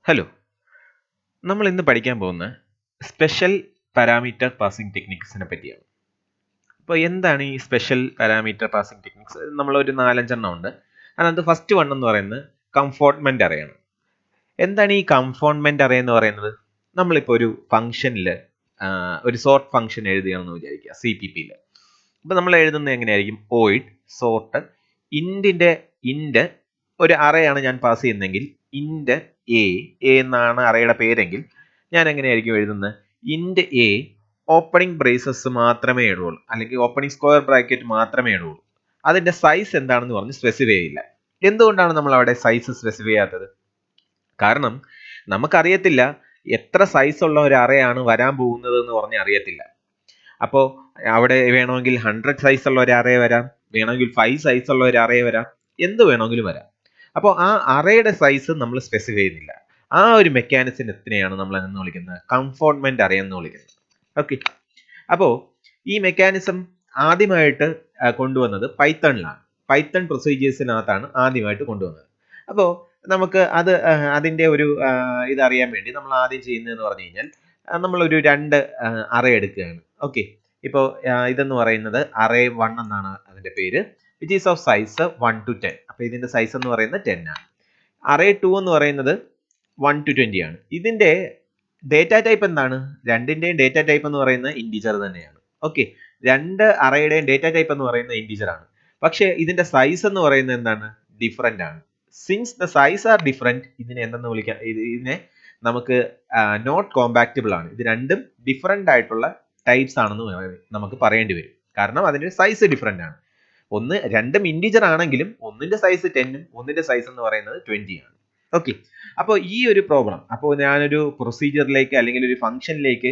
Hello, നമ്മൾ ഇന്ന് പഠിക്കാൻ പോകുന്ന സ്പെഷ്യൽ പാരാമീറ്റർ പാസിംഗ് ടെക്നിക്സിനെ പറ്റിയാണ്. അപ്പോൾ എന്താണ് ഈ സ്പെഷ്യൽ പാരാമീറ്റർ പാസിംഗ് ടെക്നിക്സ്? നമ്മളൊരു 4-5 ഉണ്ട്. അതിനകത്ത് ഫസ്റ്റ് വൺ എന്ന് പറയുന്നത് കംഫോർട്ട്മെന്റ് അറേയാണ്. എന്താണ് ഈ കംഫോർട്ട്മെന്റ് അറേ എന്ന് പറയുന്നത്? നമ്മളിപ്പോൾ ഒരു ഫംഗ്ഷനിൽ ഒരു സോർട്ട് ഫംഗ്ഷൻ എഴുതുകയാണെന്ന് വിചാരിക്കുക, CPP-യിൽ. അപ്പോൾ നമ്മൾ എഴുതുന്നത് എങ്ങനെയായിരിക്കും? ഓയിഡ് സോർട്ട് ഇൻഡ് ഒരു അറേയാണ് ഞാൻ പാസ് ചെയ്യുന്നതെങ്കിൽ ഇൻഡ് എ എന്നാണ് അറേയുടെ പേരെങ്കിൽ ഞാൻ എങ്ങനെയായിരിക്കും എഴുതുന്നത്? ഇൻഡ് എ ഓപ്പണിംഗ് ബ്രേസസ് മാത്രമേ ഇടുള്ളൂ, അല്ലെങ്കിൽ ഓപ്പണിംഗ് സ്ക്വയർ ബ്രാക്കറ്റ് മാത്രമേ ഇടുള്ളൂ. അതിന്റെ സൈസ് എന്താണെന്ന് പറഞ്ഞ് സ്പെസിഫൈ ചെയ്യില്ല. എന്തുകൊണ്ടാണ് നമ്മൾ അവിടെ സൈസ് സ്പെസിഫൈ ചെയ്യാത്തത്? കാരണം നമുക്കറിയത്തില്ല എത്ര സൈസ് ഉള്ള ഒരു അറേയാണ് വരാൻ പോകുന്നത് എന്ന് പറഞ്ഞ് അറിയത്തില്ല. അപ്പോൾ അവിടെ വേണമെങ്കിൽ 100 സൈസ് ഉള്ള ഒരു അറേ വരാം, വേണമെങ്കിൽ 5 സൈസ് ഉള്ള ഒരു അറേ വരാം, എന്ത് വേണമെങ്കിലും വരാം. അപ്പോൾ ആ അറേയുടെ സൈസ് നമ്മൾ സ്പെസിഫൈ ചെയ്യുന്നില്ല. ആ ഒരു മെക്കാനിസത്തിനെയാണ് നമ്മൾ എന്ന് വിളിക്കുന്നത് കംഫോർട്ട്മെന്റ് അറേ എന്ന് വിളിക്കുന്നത്. ഓക്കെ, അപ്പോൾ ഈ മെക്കാനിസം ആദ്യമായിട്ട് കൊണ്ടുവന്നത് പൈത്തണിലാണ്. പൈത്തൺ പ്രൊസീജിയേഴ്സിനകത്താണ് ആദ്യമായിട്ട് കൊണ്ടുവന്നത്. അപ്പോൾ നമുക്ക് അതിന്റെ ഒരു ഇതറിയാൻ വേണ്ടി നമ്മൾ ആദ്യം ചെയ്യുന്നതെന്ന് പറഞ്ഞു കഴിഞ്ഞാൽ നമ്മളൊരു 2 അറേ എടുക്കുകയാണ്. ഓക്കെ, ഇപ്പോൾ ഇതെന്ന് പറയുന്നത് അറേ 1 എന്നാണ് അതിന്റെ പേര്, which is of size 1 to 10. അപ്പോൾ ഇതിന്റെ സൈസ് എന്ന് പറയുന്നത് 10 ആണ്. അറേ 2 എന്ന് പറയുന്നത് 1 to 20 ആണ്. ഇതിന്റെ ഡേറ്റ ടൈപ്പ് എന്താണ്? രണ്ടിന്റെയും ഡേറ്റ ടൈപ്പ് എന്ന് പറയുന്നത് ഇൻഡിജർ തന്നെയാണ്. ഓക്കെ, 2 അറേയുടെയും ഡേറ്റ ടൈപ്പ് എന്ന് പറയുന്നത് ഇൻഡിജർ ആണ്. പക്ഷേ ഇതിന്റെ സൈസ് എന്ന് പറയുന്നത് എന്താണ്? ഡിഫറെന്റ് ആണ്. Since the size are different, ഇതിനെ എന്തെന്ന് വിളിക്കാം? ഇതിനെ നമുക്ക് നോട്ട് കോമ്പാക്റ്റബിൾ ആണ്. ഇത് രണ്ടും ഡിഫറെന്റ് ആയിട്ടുള്ള ടൈപ്സ് ആണെന്ന് നമുക്ക് പറയേണ്ടി വരും. കാരണം അതിന്റെ സൈസ് ഡിഫറെന്റ് ആണ്. രണ്ടും ഇൻഡിജർ ആണെങ്കിലും ഒന്നിന്റെ സൈസ് 10ഉം ഒന്നിന്റെ സൈസ് എന്ന് പറയുന്നത് 20 ആണ്. ഓക്കെ, അപ്പോൾ ഈ ഒരു പ്രോബ്ലം, അപ്പോൾ ഞാനൊരു പ്രൊസീജിയറിലേക്ക് അല്ലെങ്കിൽ ഒരു ഫംഗ്ഷനിലേക്ക്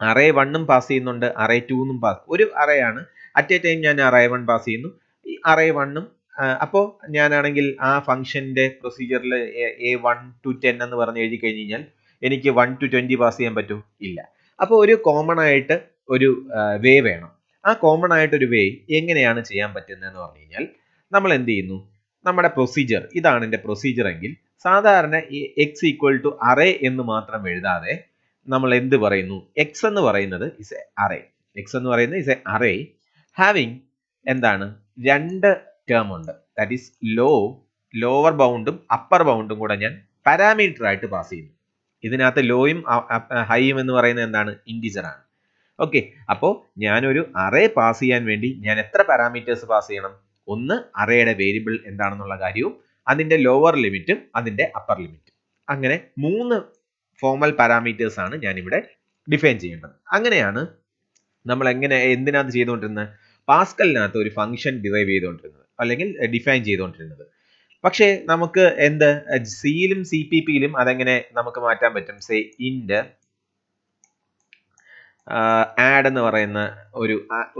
അറേ 1ഉം പാസ് ചെയ്യുന്നുണ്ട്, അറേ 2ഉം ഒരു അറേ ആണ്. അറ്റ് എ ടൈം ഞാൻ അറേ 1 പാസ് ചെയ്യുന്നു, ഈ അറേ 1ഉം. അപ്പോൾ ഞാനാണെങ്കിൽ ആ ഫംഗ്ഷന്റെ പ്രൊസീജിയറിൽ A1 to 10 എന്ന് പറഞ്ഞ് എഴുതി കഴിഞ്ഞ് കഴിഞ്ഞാൽ എനിക്ക് 1 to 20 പാസ് ചെയ്യാൻ പറ്റുമോ? ഇല്ല. അപ്പോൾ ഒരു കോമൺ ആയിട്ട് ഒരു വേ വേണം. ആ കോമൺ ആയിട്ടൊരു വേ എങ്ങനെയാണ് ചെയ്യാൻ പറ്റുന്നതെന്ന് പറഞ്ഞു കഴിഞ്ഞാൽ നമ്മൾ എന്ത് ചെയ്യുന്നു? നമ്മുടെ പ്രൊസീജിയർ ഇതാണ് എൻ്റെ പ്രൊസീജിയർ എങ്കിൽ സാധാരണ എക്സ് ഈക്വൽ ടു അറേ എന്ന് മാത്രം എഴുതാതെ നമ്മൾ എന്ത് പറയുന്നു? എക്സ് എന്ന് പറയുന്നത് ഇസ് എ അറേ. എക്സ് എന്ന് പറയുന്നത് ഇസ് എ അറേ ഹാവിങ് എന്താണ്? 2 ടേം ഉണ്ട്. ദാറ്റ് ഈസ് ലോവർ ബൗണ്ടും അപ്പർ ബൗണ്ടും കൂടെ ഞാൻ പാരാമീറ്റർ ആയിട്ട് പാസ് ചെയ്യുന്നു. ഇതിനകത്ത് ലോയും ഹൈയും എന്ന് പറയുന്നത് എന്താണ്? ഇൻഡിജർ ആണ്. ഓക്കെ, അപ്പോൾ ഞാനൊരു അറേ പാസ് ചെയ്യാൻ വേണ്ടി ഞാൻ എത്ര പാരാമീറ്റേഴ്സ് പാസ് ചെയ്യണം? ഒന്ന് അറേയുടെ വേരിയബിൾ എന്താണെന്നുള്ള കാര്യവും അതിന്റെ ലോവർ ലിമിറ്റും അതിന്റെ അപ്പർ ലിമിറ്റും. അങ്ങനെ 3 ഫോർമൽ പാരാമീറ്റേഴ്സ് ആണ് ഞാനിവിടെ ഡിഫൈൻ ചെയ്യേണ്ടത്. അങ്ങനെയാണ് നമ്മൾ എന്തിനകത്ത് ചെയ്തുകൊണ്ടിരുന്നത്? പാസ്കലിനകത്ത് ഒരു ഫംഗ്ഷൻ ഡിറൈവ് ചെയ്തുകൊണ്ടിരുന്നത് അല്ലെങ്കിൽ ഡിഫൈൻ ചെയ്തുകൊണ്ടിരുന്നത്. പക്ഷേ നമുക്ക് സിയിലും CPP-യിലും അതെങ്ങനെ നമുക്ക് മാറ്റാൻ പറ്റും? സേ ഇൻഡ് ആഡ് എന്ന് പറയുന്ന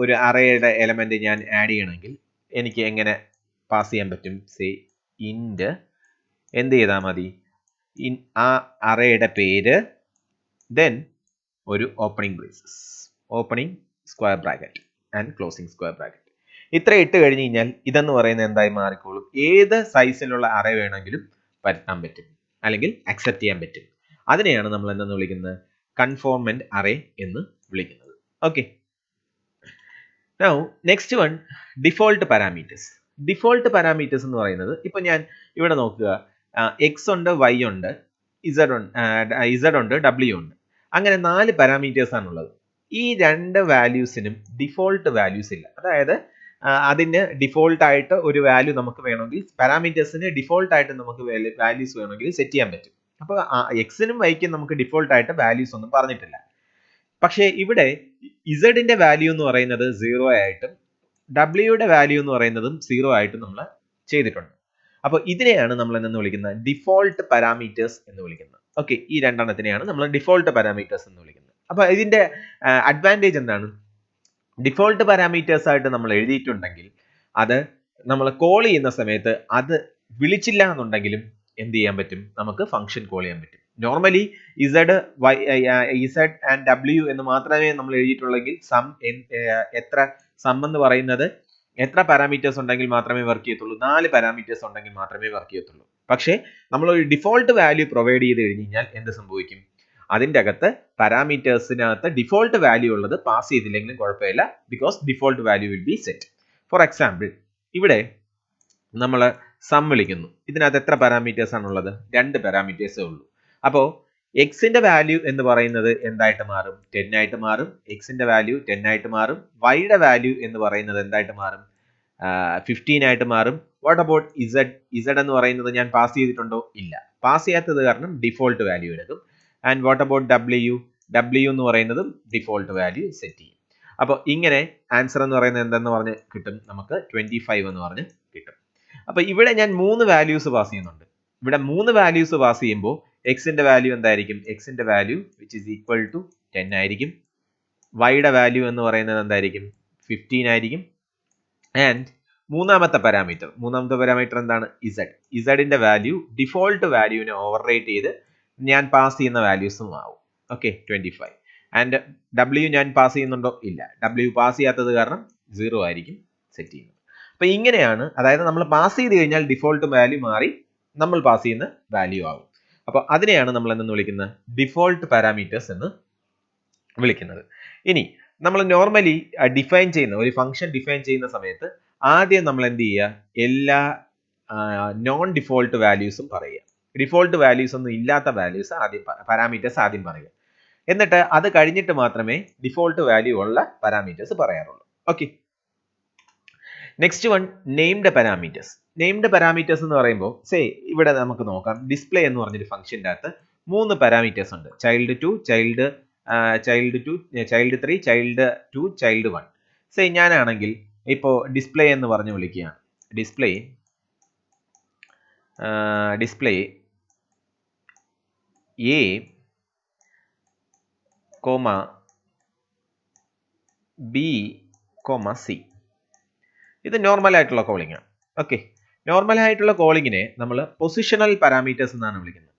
ഒരു അറേയുടെ എലമെന്റ് ഞാൻ ആഡ് ചെയ്യണമെങ്കിൽ എനിക്ക് എങ്ങനെ പാസ് ചെയ്യാൻ പറ്റും? സേ ഇൻഡ് എന്ത് ചെയ്താൽ മതി? ആ അറേയുടെ പേര്, ദെൻ ഒരു opening square bracket and closing square bracket. ഇത്ര ഇട്ട് കഴിഞ്ഞ് കഴിഞ്ഞാൽ ഇതെന്ന് പറയുന്നത് എന്തായി മാറിക്കോളും? ഏത് സൈസിലുള്ള അറേ വേണമെങ്കിലും പരത്താൻ പറ്റും അല്ലെങ്കിൽ അക്സെപ്റ്റ് ചെയ്യാൻ പറ്റും. അതിനെയാണ് നമ്മൾ എന്തെന്ന് വിളിക്കുന്നത്? കൺഫോർമെന്റ് അറേ എന്ന് വിളിക്കുന്നത്. Okay, now next one, default parameters. Default parameters എന്ന് പറയുന്നത്, ഇപ്പൊ ഞാൻ ഇവിടെ നോക്കുക, എക്സ് ഉണ്ട്, വൈ ഉണ്ട്, ഇസഡ് ഉണ്ട്, ഡബ്ല്യു ഉണ്ട്. അങ്ങനെ 4 പാരാമീറ്റേഴ്സ് ആണുള്ളത്. ഈ 2 വാല്യൂസിനും ഡിഫോൾട്ട് വാല്യൂസ് ഇല്ല. അതായത് അതിന് ഡിഫോൾട്ട് ആയിട്ട് ഒരു വാല്യൂ നമുക്ക് വേണമെങ്കിൽ, പാരാമീറ്റേഴ്സിന് ഡിഫോൾട്ട് ആയിട്ട് നമുക്ക് വാല്യൂസ് വേണമെങ്കിൽ സെറ്റ് ചെയ്യാൻ പറ്റും. അപ്പോൾ എക്സിനും വൈക്കും നമുക്ക് ഡിഫോൾട്ട് ആയിട്ട് വാല്യൂസ് ഒന്നും പറഞ്ഞിട്ടില്ല. പക്ഷേ ഇവിടെ ഇസഡിന്റെ വാല്യൂ എന്ന് പറയുന്നത് 0 ആയിട്ടും ഡബ്ല്യൂയുടെ വാല്യൂ എന്ന് പറയുന്നതും 0 ആയിട്ടും നമ്മൾ ചെയ്തിട്ടുണ്ട്. അപ്പോൾ ഇതിനെയാണ് നമ്മൾ എന്തെന്ന് വിളിക്കുന്നത്? ഡിഫോൾട്ട് പാരാമീറ്റേഴ്സ് എന്ന് വിളിക്കുന്നത്. ഓക്കെ, ഈ 2 എണ്ണത്തിനെയാണ് നമ്മൾ ഡിഫോൾട്ട് പാരാമീറ്റേഴ്സ് എന്ന് വിളിക്കുന്നത്. അപ്പോൾ ഇതിന്റെ അഡ്വാൻറ്റേജ് എന്താണ്? ഡിഫോൾട്ട് പാരാമീറ്റേഴ്സ് ആയിട്ട് നമ്മൾ എഴുതിയിട്ടുണ്ടെങ്കിൽ അത് നമ്മൾ കോൾ ചെയ്യുന്ന സമയത്ത് അത് വിളിച്ചില്ല എന്നുണ്ടെങ്കിലും എന്ത് ചെയ്യാൻ പറ്റും? നമുക്ക് ഫംഗ്ഷൻ കോൾ ചെയ്യാൻ പറ്റും. നോർമലി ഇസഡ് ആൻഡ് ഡബ്ല്യു എന്ന് മാത്രമേ നമ്മൾ എഴുതിയിട്ടുള്ളെങ്കിൽ സം എന്ന് പറയുന്നത് എത്ര പാരാമീറ്റേഴ്സ് ഉണ്ടെങ്കിൽ മാത്രമേ വർക്ക് ചെയ്യത്തുള്ളൂ? 4 പാരാമീറ്റേഴ്സ് ഉണ്ടെങ്കിൽ മാത്രമേ വർക്ക് ചെയ്യത്തുള്ളൂ. പക്ഷേ നമ്മളൊരു ഡിഫോൾട്ട് വാല്യൂ പ്രൊവൈഡ് ചെയ്ത് കഴിഞ്ഞ് കഴിഞ്ഞാൽ എന്ത് സംഭവിക്കും? അതിൻ്റെ അകത്ത് പാരാമീറ്റേഴ്സിനകത്ത് ഡിഫോൾട്ട് വാല്യൂ ഉള്ളത് പാസ് ചെയ്തില്ലെങ്കിലും കുഴപ്പമില്ല, because default value will be set. For example, ഇവിടെ നമ്മൾ സം വിളിക്കുന്നു. ഇതിനകത്ത് എത്ര പാരാമീറ്റേഴ്സ് ആണുള്ളത്? 2 പാരാമീറ്റേഴ്സേ ഉള്ളൂ. അപ്പോൾ എക്സിന്റെ വാല്യൂ എന്ന് പറയുന്നത് എന്തായിട്ട് മാറും? 10 ആയിട്ട് മാറും. എക്സിന്റെ വാല്യൂ 10 ആയിട്ട് മാറും. വൈയുടെ വാല്യൂ എന്ന് പറയുന്നത് എന്തായിട്ട് മാറും? 15 ആയിട്ട് മാറും. What about Z? ഇസഡ് എന്ന് പറയുന്നത് ഞാൻ പാസ് ചെയ്തിട്ടുണ്ടോ? ഇല്ല. പാസ് ചെയ്യാത്തത് കാരണം ഡിഫോൾട്ട് വാല്യൂ എടുക്കും. And what about W? W എന്ന് പറയുന്നതും ഡിഫോൾട്ട് വാല്യൂ സെറ്റ് ചെയ്യും. അപ്പോൾ ഇങ്ങനെ ആൻസർ എന്ന് പറയുന്നത് എന്തെന്ന് പറഞ്ഞ് കിട്ടും? നമുക്ക് 25 എന്ന് പറഞ്ഞ് കിട്ടും. അപ്പോൾ ഇവിടെ ഞാൻ 3 വാല്യൂസ് പാസ് ചെയ്യുന്നുണ്ട്. ഇവിടെ 3 വാല്യൂസ് പാസ് ചെയ്യുമ്പോൾ എക്സിന്റെ വാല്യൂ എന്തായിരിക്കും? എക്സിന്റെ value which is equal to 10 ആയിരിക്കും. വൈയുടെ വാല്യൂ എന്ന് പറയുന്നത് എന്തായിരിക്കും? 15 ആയിരിക്കും. ആൻഡ് മൂന്നാമത്തെ പാരാമീറ്റർ എന്താണ്? ഇസഡ്. ഇസഡിന്റെ വാല്യൂ ഡിഫോൾട്ട് വാല്യൂവിനെ ഓവർ റേറ്റ് ചെയ്ത് ഞാൻ പാസ് ചെയ്യുന്ന വാല്യൂസും ആവും. ഓക്കെ, 25. ആൻഡ് ഡബ്ല്യു ഞാൻ പാസ് ചെയ്യുന്നുണ്ടോ? ഇല്ല. ഡബ്ല്യു പാസ് ചെയ്യാത്തത് കാരണം 0 ആയിരിക്കും സെറ്റ് ചെയ്യുന്നത്. അപ്പൊ ഇങ്ങനെയാണ്, അതായത് നമ്മൾ പാസ് ചെയ്ത് കഴിഞ്ഞാൽ ഡിഫോൾട്ട് വാല്യൂ മാറി നമ്മൾ പാസ് ചെയ്യുന്ന വാല്യൂ ആവും. അപ്പൊ അതിനെയാണ് നമ്മൾ എന്തെന്ന് വിളിക്കുന്നത്? ഡിഫോൾട്ട് പാരാമീറ്റേഴ്സ് എന്ന് വിളിക്കുന്നത്. ഇനി നമ്മൾ നോർമലി ഡിഫൈൻ ചെയ്യുന്ന ഒരു ഫംഗ്ഷൻ ഡിഫൈൻ ചെയ്യുന്ന സമയത്ത് ആദ്യം നമ്മൾ എന്ത് ചെയ്യുക? എല്ലാ നോൺ ഡിഫോൾട്ട് വാല്യൂസും പറയുക. ഡിഫോൾട്ട് വാല്യൂസ് ഒന്നും ഇല്ലാത്ത വാല്യൂസ് ആദ്യം പാരാമീറ്റേഴ്സ് ആദ്യം പറയുക. എന്നിട്ട് അത് കഴിഞ്ഞിട്ട് മാത്രമേ ഡിഫോൾട്ട് വാല്യൂ ഉള്ള പാരാമീറ്റേഴ്സ് പറയാറുള്ളൂ. Okay, next one named parameters. Named parameters എന്ന് പറയുമ്പോൾ ഇവിടെ നമുക്ക് നോക്കാം. ഡിസ്പ്ലേ എന്ന് പറഞ്ഞൊരു ഫംഗ്ഷൻ്റെ അകത്ത് 3 പാരാമീറ്റേഴ്സ് ഉണ്ട്. Child 2, child 3, child 2, child 1. ഞാനാണെങ്കിൽ ഇപ്പോൾ ഡിസ്പ്ലേ എന്ന് പറഞ്ഞ് വിളിക്കുകയാണ്. Display A, B, C. ഇത് നോർമൽ ആയിട്ടുള്ള കോളിംഗ് ആണ്. ഓക്കെ, നോർമൽ ആയിട്ടുള്ള കോളിങ്ങിനെ നമ്മൾ പൊസിഷണൽ പാരാമീറ്റേഴ്സ് എന്നാണ് വിളിക്കുന്നത്.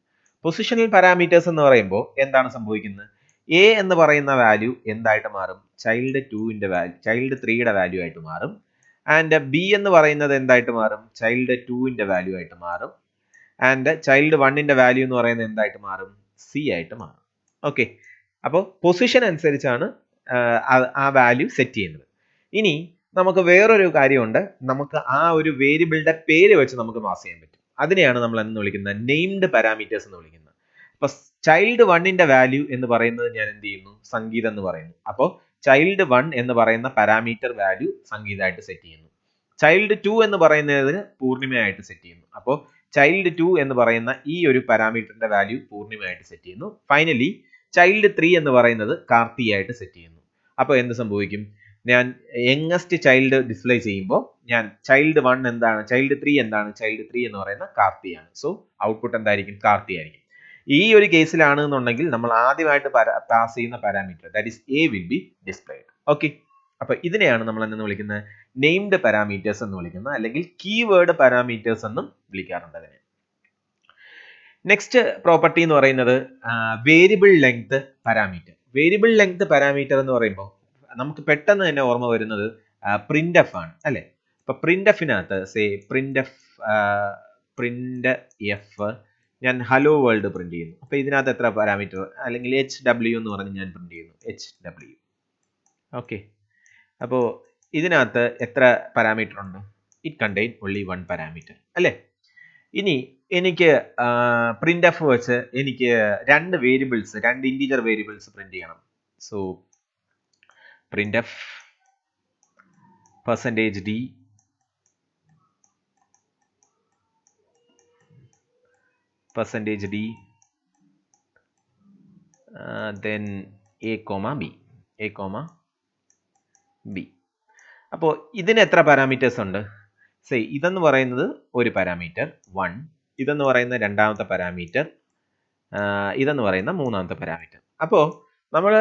പൊസിഷണൽ പാരാമീറ്റേഴ്സ് എന്ന് പറയുമ്പോൾ എന്താണ് സംഭവിക്കുന്നത്? എ എന്ന് പറയുന്ന വാല്യൂ എന്തായിട്ട് മാറും? ചൈൽഡ് 2ന്റെ വാല്യൂ, ചൈൽഡ് 3യുടെ വാല്യൂ ആയിട്ട് മാറും. ആൻഡ് ബി എന്ന് പറയുന്നത് എന്തായിട്ട് മാറും? ചൈൽഡ് 2ന്റെ വാല്യൂ ആയിട്ട് മാറും. ആൻഡ് ചൈൽഡ് 1ന്റെ വാല്യൂ എന്ന് പറയുന്നത് എന്തായിട്ട് മാറും? സി ആയിട്ട് മാറും. ഓക്കെ, അപ്പോൾ പൊസിഷൻ അനുസരിച്ചാണ് ആ വാല്യൂ സെറ്റ് ചെയ്യുന്നത്. ഇനി നമുക്ക് വേറൊരു കാര്യമുണ്ട്. നമുക്ക് ആ ഒരു വേരിയബിളിന്റെ പേര് വെച്ച് നമുക്ക് പാസ് ചെയ്യാൻ പറ്റും. അതിനെയാണ് നമ്മൾ എന്ന് വിളിക്കുന്നത്? നെയിംഡ് പാരാമീറ്റേഴ്സ് എന്ന് വിളിക്കുന്നത്. അപ്പൊ ചൈൽഡ് 1ന്റെ വാല്യൂ എന്ന് പറയുന്നത് ഞാൻ എന്ത് ചെയ്യുന്നു? സംഗീത എന്ന് പറയുന്നു. അപ്പോൾ ചൈൽഡ് 1 എന്ന് പറയുന്ന പാരാമീറ്റർ വാല്യൂ സംഗീതമായിട്ട് സെറ്റ് ചെയ്യുന്നു. ചൈൽഡ് 2 എന്ന് പറയുന്നതിന് പൂർണിമയായിട്ട് സെറ്റ് ചെയ്യുന്നു. അപ്പോൾ ചൈൽഡ് 2 എന്ന് പറയുന്ന ഈ ഒരു പാരാമീറ്ററിന്റെ വാല്യൂ പൂർണിമയായിട്ട് സെറ്റ് ചെയ്യുന്നു. ഫൈനലി ചൈൽഡ് 3 എന്ന് പറയുന്നത് കാർത്തിയായിട്ട് സെറ്റ് ചെയ്യുന്നു. അപ്പോൾ എന്ത് സംഭവിക്കും? ഞാൻ യങ്ങസ്റ്റ് ചൈൽഡ് ഡിസ്പ്ലേ ചെയ്യുമ്പോൾ ഞാൻ ചൈൽഡ് 1 എന്താണ്? ചൈൽഡ് 3 എന്താണ്? ചൈൽഡ് 3 എന്ന് പറയുന്ന കാർത്തിയാണ്. സോ ഔട്ട്പുട്ട് എന്തായിരിക്കും? കാർത്തി ആയിരിക്കും. ഈ ഒരു കേസിലാണ് എന്നുണ്ടെങ്കിൽ നമ്മൾ ആദ്യമായിട്ട് പാസ് ചെയ്യുന്ന parameter that is A will be displayed. Okay, അപ്പൊ ഇതിനെയാണ് നമ്മൾ എന്ന് വിളിക്കുന്നത്? നെയിംഡ് പാരാമീറ്റേഴ്സ് എന്ന് വിളിക്കുന്നത്, അല്ലെങ്കിൽ കീവേഡ് പാരാമീറ്റേഴ്സ് എന്നും വിളിക്കാറുണ്ട് അതിനെ. നെക്സ്റ്റ് പ്രോപ്പർട്ടി എന്ന് പറയുന്നത് variable length parameter. Variable length parameter എന്ന് പറയുമ്പോൾ നമുക്ക് പെട്ടെന്ന് തന്നെ ഓർമ്മ വരുന്നത് പ്രിന്റ് എഫ് ആണ്, അല്ലെ? അപ്പൊ പ്രിന്റ് എഫിനകത്ത് പ്രിന്റ് എഫ് ഞാൻ ഹലോ വേൾഡ് പ്രിന്റ് ചെയ്യുന്നു. അപ്പൊ ഇതിനകത്ത് എത്ര പാരാമീറ്റർ, അല്ലെങ്കിൽ HW എന്ന് പറഞ്ഞ് ഞാൻ പ്രിന്റ് ചെയ്യുന്നു, HW. ഓക്കെ, അപ്പോൾ ഇതിനകത്ത് എത്ര പാരാമീറ്റർ ഉണ്ട്? ഇറ്റ് കണ്ടെയ്ൻ ഓൺലി 1 പാരാമീറ്റർ, അല്ലേ? ഇനി എനിക്ക് പ്രിന്റ് എഫ് വെച്ച് എനിക്ക് 2 ഇന്റീജർ വേരിയബിൾസ് പ്രിന്റ് ചെയ്യണം. So printf %d then a, b. അപ്പോൾ ഇതിന് എത്ര പാരാമീറ്റേഴ്സ് ഉണ്ട്? ഇതെന്ന് പറയുന്നത് ഒരു പാരാമീറ്റർ 1, ഇതെന്ന് പറയുന്ന രണ്ടാമത്തെ പാരാമീറ്റർ, ഇതെന്ന് പറയുന്ന മൂന്നാമത്തെ പാരാമീറ്റർ. അപ്പോൾ നമ്മൾ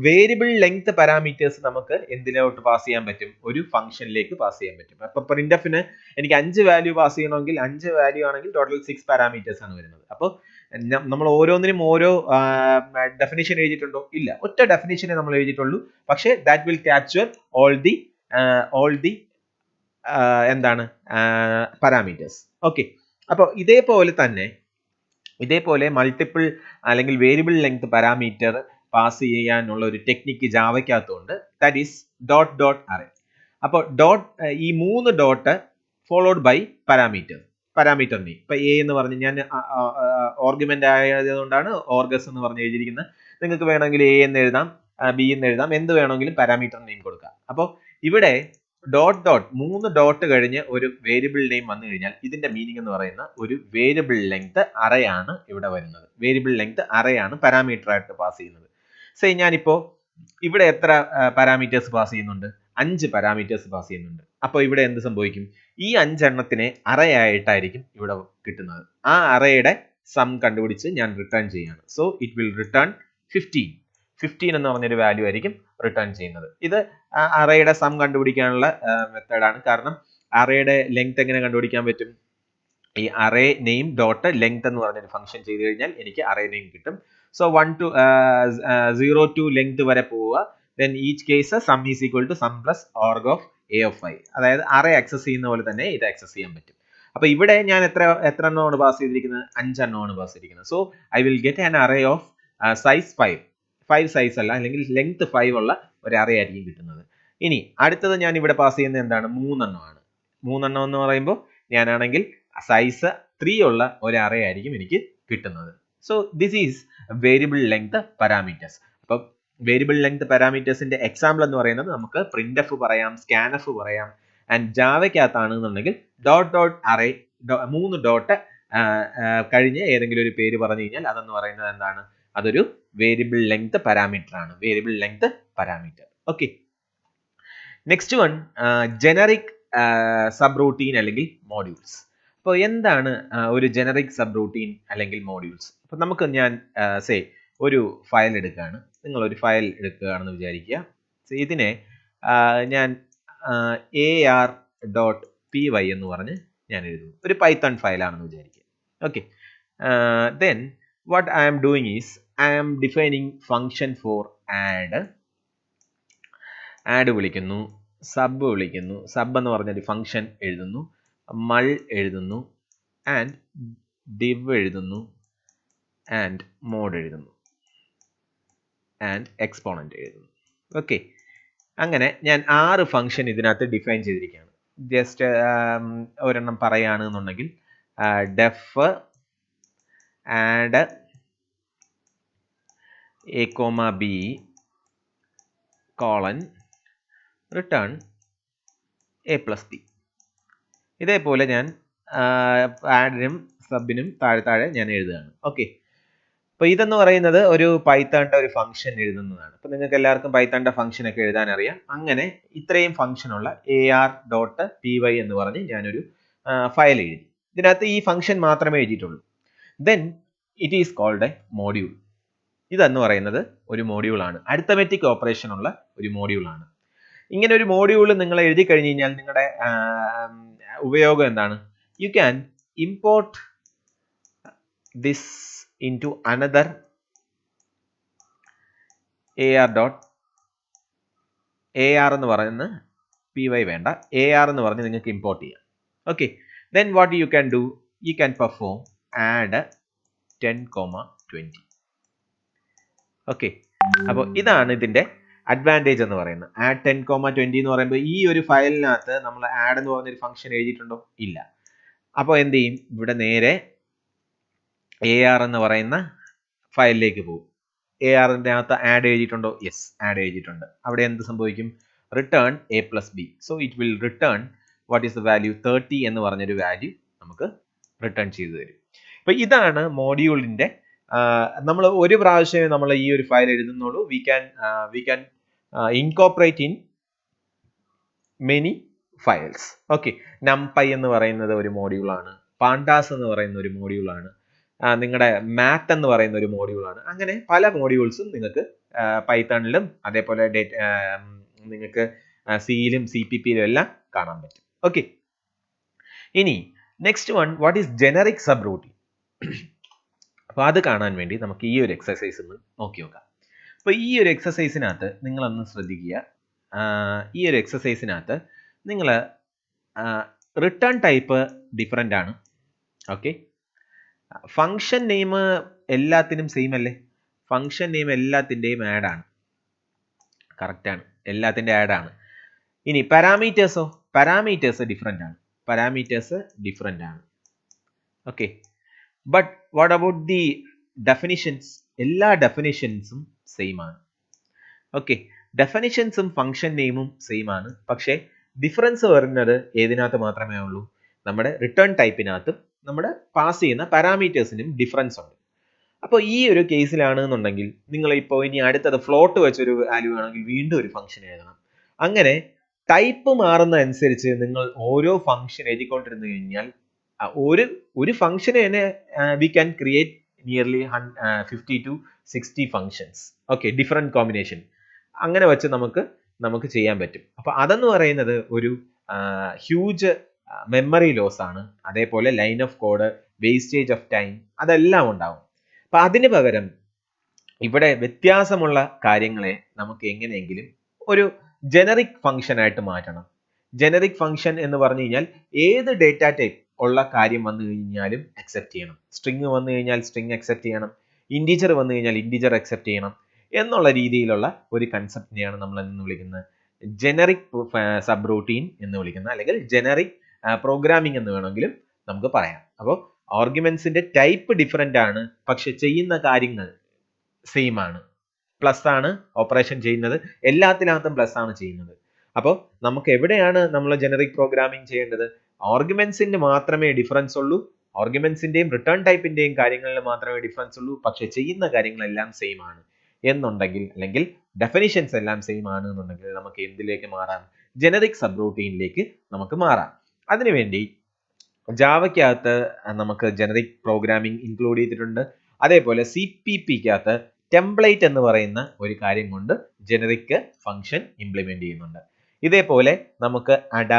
വേരിയബിൾ ലെങ്ത് പാരാമീറ്റേഴ്സ് നമുക്ക് എന്തിലോട്ട് പാസ് ചെയ്യാൻ പറ്റും? ഒരു ഫംഗ്ഷനിലേക്ക് പാസ് ചെയ്യാൻ പറ്റും. അപ്പൊ പ്രിന്റ്എഫിന് എനിക്ക് 5 വാല്യൂ പാസ് ചെയ്യണമെങ്കിൽ 5 വാല്യൂ ആണെങ്കിൽ ടോട്ടൽ 6 പാരാമീറ്റേഴ്സ് ആണ് വരുന്നത്. അപ്പോൾ നമ്മൾ ഓരോന്നിനും ഓരോ ഡെഫിനിഷൻ എഴുതിയിട്ടുണ്ടോ? ഇല്ല, ഒറ്റ ഡെഫിനിഷനെ നമ്മൾ എഴുതിയിട്ടുള്ളൂ. പക്ഷേ that will capture all the എന്താണ് പാരാമീറ്റേഴ്സ്. ഓക്കെ, അപ്പോൾ ഇതേപോലെ മൾട്ടിപ്പിൾ അല്ലെങ്കിൽ വേരിയബിൾ ലെങ്ത് പാരാമീറ്റർ പാസ് ചെയ്യാനുള്ള ഒരു ടെക്നിക്ക് ജാവയ്ക്കകത്തുണ്ട്, that is dot dot array. അപ്പോൾ ഈ 3 dot followed by parameter name. ഇപ്പൊ എ എന്ന് പറഞ്ഞ് ഞാൻ ഓർഗ്യുമെന്റ് ആയതുകൊണ്ടാണ് ഓർഗസ് എന്ന് പറഞ്ഞ് എഴുതിയിരിക്കുന്നത്. നിങ്ങൾക്ക് വേണമെങ്കിൽ എ എന്ന് എഴുതാം, ബി എന്ന് എഴുതാം, എന്ത് വേണമെങ്കിലും പാരാമീറ്റർ നെയിം കൊടുക്കാം. അപ്പോൾ ഇവിടെ ഡോട്ട് 3 ഡോട്ട് കഴിഞ്ഞ് ഒരു വേരിയബിൾ നെയിം വന്നു കഴിഞ്ഞാൽ ഇതിന്റെ മീനിങ് എന്ന് പറയുന്ന ഒരു വേരിയബിൾ ലെങ്ത് അറേ ആണ് ഇവിടെ വരുന്നത്. വേരിയബിൾ ലെങ്ത് അറേ ആണ് പാരാമീറ്റർ ആയിട്ട് പാസ് ചെയ്യുന്നത്. ഞാനിപ്പോ ഇവിടെ എത്ര പാരാമീറ്റേഴ്സ് പാസ് ചെയ്യുന്നുണ്ട്? 5 പാരാമീറ്റേഴ്സ് പാസ് ചെയ്യുന്നുണ്ട്. അപ്പോൾ ഇവിടെ എന്ത് സംഭവിക്കും? ഈ 5 എണ്ണത്തിനെ അറേ ആയിട്ടായിരിക്കും ഇവിടെ കിട്ടുന്നത്. ആ അറേയുടെ സം കണ്ടുപിടിച്ച് ഞാൻ റിട്ടേൺ ചെയ്യാണ്. സോ ഇറ്റ് വിൽ റിട്ടേൺ 15 എന്ന് പറഞ്ഞൊരു വാല്യൂ ആയിരിക്കും റിട്ടേൺ ചെയ്യുന്നത്. ഇത് അറേയുടെ സം കണ്ടുപിടിക്കാനുള്ള മെത്തേഡാണ്. കാരണം അറേയുടെ ലെങ്ത് എങ്ങനെ കണ്ടുപിടിക്കാൻ പറ്റും? ഈ അറേ നെയിം ഡോട്ട് ലെങ്ത് എന്ന് പറഞ്ഞൊരു ഫംഗ്ഷൻ ചെയ്ത് കഴിഞ്ഞാൽ എനിക്ക് അറേ നെയിം കിട്ടും. സോ 0 to ലെങ്ത് വരെ പോവുക. then each case sum is equal to sum plus org of a of i. അതായത് അറേ ആക്സസ് ചെയ്യുന്ന പോലെ തന്നെ ഇത് ആക്സസ് ചെയ്യാൻ പറ്റും. അപ്പോൾ ഇവിടെ ഞാൻ എത്ര എണ്ണമാണ് പാസ് ചെയ്തിരിക്കുന്നത്? 5 എണ്ണമാണ് പാസ് ചെയ്തിരിക്കുന്നത്. So I will get an array of size 5 size അല്ല, അല്ലെങ്കിൽ ലെങ്ത് 5 ഉള്ള ഒരു അറേ ആയിരിക്കും കിട്ടുന്നത്. ഇനി അടുത്തത് ഞാൻ ഇവിടെ പാസ് ചെയ്യുന്നത് എന്താണ്? 3 എണ്ണമാണ്. 3 എണ്ണം എന്ന് പറയുമ്പോൾ ഞാനാണെങ്കിൽ സൈസ് 3 ഉള്ള ഒരു അറേ ആയിരിക്കും എനിക്ക് കിട്ടുന്നത്. So this is variable length parameters. അപ്പൊ വേരിയബിൾ ലെങ്ത് പാരാമീറ്റേഴ്സിന്റെ എക്സാമ്പിൾ എന്ന് പറയുന്നത് നമുക്ക് printf പറയാം, scanf പറയാം. ആൻഡ് ജാവയ്ക്കകത്താണെന്നുണ്ടെങ്കിൽ ഡോട്ട് അറേ 3 ഡോട്ട് കഴിഞ്ഞ് ഏതെങ്കിലും ഒരു പേര് പറഞ്ഞു കഴിഞ്ഞാൽ അതെന്ന് പറയുന്നത് എന്താണ്? അതൊരു വേരിയബിൾ ലെങ്ത് പാരാമീറ്റർ ആണ്. Variable length parameter. Okay, next one generic sub routine അല്ലെങ്കിൽ മോഡ്യൂൾസ്. അപ്പോൾ എന്താണ് ഒരു ജനറിക് സബ് റൂട്ടീൻ അല്ലെങ്കിൽ മോഡ്യൂൾസ്? അപ്പോൾ നമുക്ക് ഞാൻ ഒരു ഫയൽ എടുക്കുകയാണ്. നിങ്ങൾ ഒരു ഫയൽ എടുക്കുകയാണെന്ന് വിചാരിക്കുക. ഇതിനെ ഞാൻ ar.py എന്ന് പറഞ്ഞ് ഞാൻ എഴുതുന്നു. ഒരു പൈത്തൺ ഫയലാണെന്ന് വിചാരിക്കുക. Okay, then what I am doing is I am defining function for add വിളിക്കുന്നു, സബ് വിളിക്കുന്നു, സബ് എന്ന് പറഞ്ഞൊരു ഫംഗ്ഷൻ എഴുതുന്നു, മൾ എഴുതുന്നു, ആൻഡ് div എഴുതുന്നു, ആൻഡ് മോഡ് എഴുതുന്നു, ആൻഡ് എക്സ്പോണന്റ് എഴുതുന്നു. ഓക്കെ, അങ്ങനെ ഞാൻ 6 ഫംഗ്ഷൻ ഇതിനകത്ത് ഡിഫൈൻ ചെയ്തിരിക്കുകയാണ്. ജസ്റ്റ് ഒരെണ്ണം പറയുകയാണെന്നുണ്ടെങ്കിൽ def add a, b colon return a plus b. ഇതേപോലെ ഞാൻ ആഡിനും സബിനും താഴെ ഞാൻ എഴുതുകയാണ്. ഓക്കെ, അപ്പൊ ഇതെന്ന് പറയുന്നത് ഒരു പൈത്തണിന്റെ ഒരു ഫംഗ്ഷൻ എഴുതുന്നതാണ്. അപ്പൊ നിങ്ങൾക്ക് എല്ലാവർക്കും പൈത്തണിന്റെ ഫംഗ്ഷൻ ഒക്കെ എഴുതാൻ അറിയാം. അങ്ങനെ ഇത്രയും ഫംഗ്ഷൻ ഉള്ള ar.py എന്ന് പറഞ്ഞ് ഞാനൊരു ഫയൽ എഴുതി. ഇതിനകത്ത് ഈ ഫംഗ്ഷൻ മാത്രമേ എഴുതിയിട്ടുള്ളൂ. Then it is called a module. ഇതെന്ന് പറയുന്നത് ഒരു മോഡ്യൂൾ ആണ്, അരിത്തമെറ്റിക് ഓപ്പറേഷൻ ഉള്ള ഒരു മോഡ്യൂൾ ആണ്. ഇങ്ങനെ ഒരു മോഡ്യൂൾ നിങ്ങൾ എഴുതി കഴിഞ്ഞു കഴിഞ്ഞാൽ നിങ്ങളുടെ ഉപയോഗം എന്താണ്? You can import this into another ar എന്ന് പറയുന്ന py വേണ്ട, ar എന്ന് പറഞ്ഞ് നിങ്ങൾക്ക് ഇമ്പോർട്ട് ചെയ്യാം. Okay, then what you can do, you can perform add 10,20. Okay, അപ്പോൾ ഇതാണ് ഇതിന്റെ അഡ്വാൻറ്റേജ് എന്ന് പറയുന്നത്. add 10,20 എന്ന് പറയുമ്പോൾ ഈ ഒരു ഫയലിനകത്ത് നമ്മൾ add എന്ന് പറഞ്ഞൊരു ഫംഗ്ഷൻ എഴുതിയിട്ടുണ്ടോ? ഇല്ല. അപ്പോൾ എന്ത് ചെയ്യും? ഇവിടെ നേരെ ar എന്ന് പറയുന്ന ഫയലിലേക്ക് പോകും. ARന്റെ അകത്ത് ആഡ് എഴുതിയിട്ടുണ്ടോ? യെസ്, ആഡ് എഴുതിയിട്ടുണ്ട്. അവിടെ എന്ത് സംഭവിക്കും? Return a plus b. So it will return what is the value? 30 എന്ന് പറഞ്ഞൊരു വാല്യൂ നമുക്ക് റിട്ടേൺ ചെയ്തു തരും. അപ്പൊ ഇതാണ് മോഡ്യൂളിന്റെ. നമ്മൾ ഒരു പ്രാവശ്യമേ നമ്മൾ ഈ ഒരു ഫയൽ എഴുതുന്നുള്ളൂ. We can incorporate in many files. Okay, numpy എന്ന് പറയുന്നത് ഒരു മോഡ്യൂളാണ്, പാണ്ടാസ് എന്ന് പറയുന്ന ഒരു മോഡ്യൂളാണ്, നിങ്ങളുടെ മാത്ത് എന്ന് പറയുന്ന ഒരു മോഡ്യൂളാണ്. അങ്ങനെ പല മോഡ്യൂൾസും നിങ്ങൾക്ക് പൈത്തണിലും അതേപോലെ നിങ്ങൾക്ക് സിയിലും CPP-യിലും എല്ലാം കാണാൻ പറ്റും. ഓക്കെ, ഇനി next one, what is generic sub routine? അപ്പോൾ അത് കാണാൻ വേണ്ടി നമുക്ക് ഈ ഒരു എക്സസൈസ് ഒന്ന് നോക്കി നോക്കാം. അപ്പോൾ ഈ ഒരു എക്സസൈസിനകത്ത് നിങ്ങളൊന്ന് ശ്രദ്ധിക്കുക. ഈ ഒരു എക്സസൈസിനകത്ത് നിങ്ങൾ റിട്ടേൺ ടൈപ്പ് ഡിഫറെൻ്റ് ആണ്. ഓക്കെ, ഫംഗ്ഷൻ നെയിം എല്ലാത്തിനും സെയിം അല്ലേ? ഫംഗ്ഷൻ നെയിം എല്ലാത്തിൻ്റെയും ആഡ് ആണ്. കറക്റ്റ് ആണ്, എല്ലാത്തിൻ്റെ ആഡ് ആണ്. ഇനി പാരാമീറ്റേഴ്സോ? പാരാമീറ്റേഴ്സ് ഡിഫറെൻ്റ് ആണ്. പാരാമീറ്റേഴ്സ് ഡിഫറെൻ്റ് ആണ്. Okay, but what about the definitions? എല്ലാ ഡെഫിനിഷൻസും സെയിം ആണ്. ഓക്കെ, ഡെഫിനിഷൻസും ഫംഗ്ഷൻ നെയിമും സെയിം ആണ്. പക്ഷേ ഡിഫറൻസ് വരുന്നത് ഏതിനകത്ത് മാത്രമേ ഉള്ളൂ? നമ്മുടെ റിട്ടേൺ ടൈപ്പിനകത്തും നമ്മുടെ പാസ് ചെയ്യുന്ന പാരാമീറ്റേഴ്സിനും ഡിഫറൻസ് ഉണ്ട്. അപ്പോൾ ഈ ഒരു കേസിലാണെന്നുണ്ടെങ്കിൽ നിങ്ങൾ ഇപ്പോൾ ഇനി അടുത്തത് ഫ്ലോട്ട് വെച്ചൊരു വാല്യൂ ആണെങ്കിൽ വീണ്ടും ഒരു ഫംഗ്ഷൻ എഴുതണം. അങ്ങനെ ടൈപ്പ് മാറുന്ന അനുസരിച്ച് നിങ്ങൾ ഓരോ ഫംഗ്ഷൻ എഴുതിക്കൊണ്ടിരുന്നു കഴിഞ്ഞാൽ ഒരു ഫംഗ്ഷന് തന്നെ we can create nearly 50 to 60 functions. Okay, different combination അങ്ങനെ വെച്ച് നമുക്ക് ചെയ്യാൻ പറ്റും. അപ്പോൾ അതെന്ന് പറയുന്നത് ഒരു ഹ്യൂജ് മെമ്മറി ലോസ് ആണ്. അതേപോലെ line of code, wastage of time, അതെല്ലാം ഉണ്ടാവും. അപ്പൊ അതിന് പകരം ഇവിടെ വ്യത്യാസമുള്ള കാര്യങ്ങളെ നമുക്ക് എങ്ങനെയെങ്കിലും ഒരു ജനറിക് ഫംഗ്ഷൻ ആയിട്ട് മാറ്റണം. ജനറിക് ഫംഗ്ഷൻ എന്ന് പറഞ്ഞു കഴിഞ്ഞാൽ ഏത് ഡേറ്റ ടൈപ്പ് ഉള്ള കാര്യം വന്നു കഴിഞ്ഞാലും അക്സെപ്റ്റ് ചെയ്യണം. സ്ട്രിങ് വന്നു കഴിഞ്ഞാൽ സ്ട്രിങ് അക്സെപ്റ്റ് ചെയ്യണം, ഇൻഡിജർ വന്നു കഴിഞ്ഞാൽ ഇൻഡിജർ അക്സെപ്റ്റ് ചെയ്യണം എന്നുള്ള രീതിയിലുള്ള ഒരു കൺസെപ്റ്റിനെയാണ് നമ്മൾ എന്ന് വിളിക്കുന്നത് ജനറിക് സബ് റൂട്ടീൻ എന്ന് വിളിക്കുന്നത്, അല്ലെങ്കിൽ ജനറിക് പ്രോഗ്രാമിംഗ് എന്ന് വേണമെങ്കിലും നമുക്ക് പറയാം. അപ്പോൾ ആർഗ്യുമെന്റ്സിന്റെ ടൈപ്പ് ഡിഫറെന്റ് ആണ്, പക്ഷെ ചെയ്യുന്ന കാര്യങ്ങൾ സെയിം ആണ്. പ്ലസ് ആണ് ഓപ്പറേഷൻ ചെയ്യുന്നത്, എല്ലാത്തിനകത്തും പ്ലസ് ആണ് ചെയ്യുന്നത്. അപ്പോൾ നമുക്ക് എവിടെയാണ് നമ്മൾ ജനറിക് പ്രോഗ്രാമിംഗ് ചെയ്യേണ്ടത്? ആർഗ്യുമെന്റ്സിന് മാത്രമേ ഡിഫറൻസ് ഉള്ളൂ, ആർഗ്യുമെന്റ്സിന്റെയും റിട്ടേൺ ടൈപ്പിന്റെയും കാര്യങ്ങളിൽ മാത്രമേ ഡിഫറൻസ് ഉള്ളൂ, പക്ഷെ ചെയ്യുന്ന കാര്യങ്ങളെല്ലാം സെയിം ആണ് എന്നുണ്ടെങ്കിൽ, അല്ലെങ്കിൽ ഡെഫിനിഷൻസ് എല്ലാം സെയിം ആണ് എന്നുണ്ടെങ്കിൽ നമുക്ക് എന്തിലേക്ക് മാറാം? ജനറിക് സബ് റൂട്ടീനിലേക്ക് നമുക്ക് മാറാം. അതിനുവേണ്ടി ജാവയ്ക്കകത്ത് നമുക്ക് ജനറിക് പ്രോഗ്രാമിംഗ് ഇൻക്ലൂഡ് ചെയ്തിട്ടുണ്ട്. അതേപോലെ CPP-ക്കകത്ത് ടെംപ്ലേറ്റ് എന്ന് പറയുന്ന ഒരു കാര്യം കൊണ്ട് ജനറിക് ഫംഗ്ഷൻ ഇംപ്ലിമെന്റ് ചെയ്യുന്നുണ്ട്. ഇതേപോലെ നമുക്ക് അഡ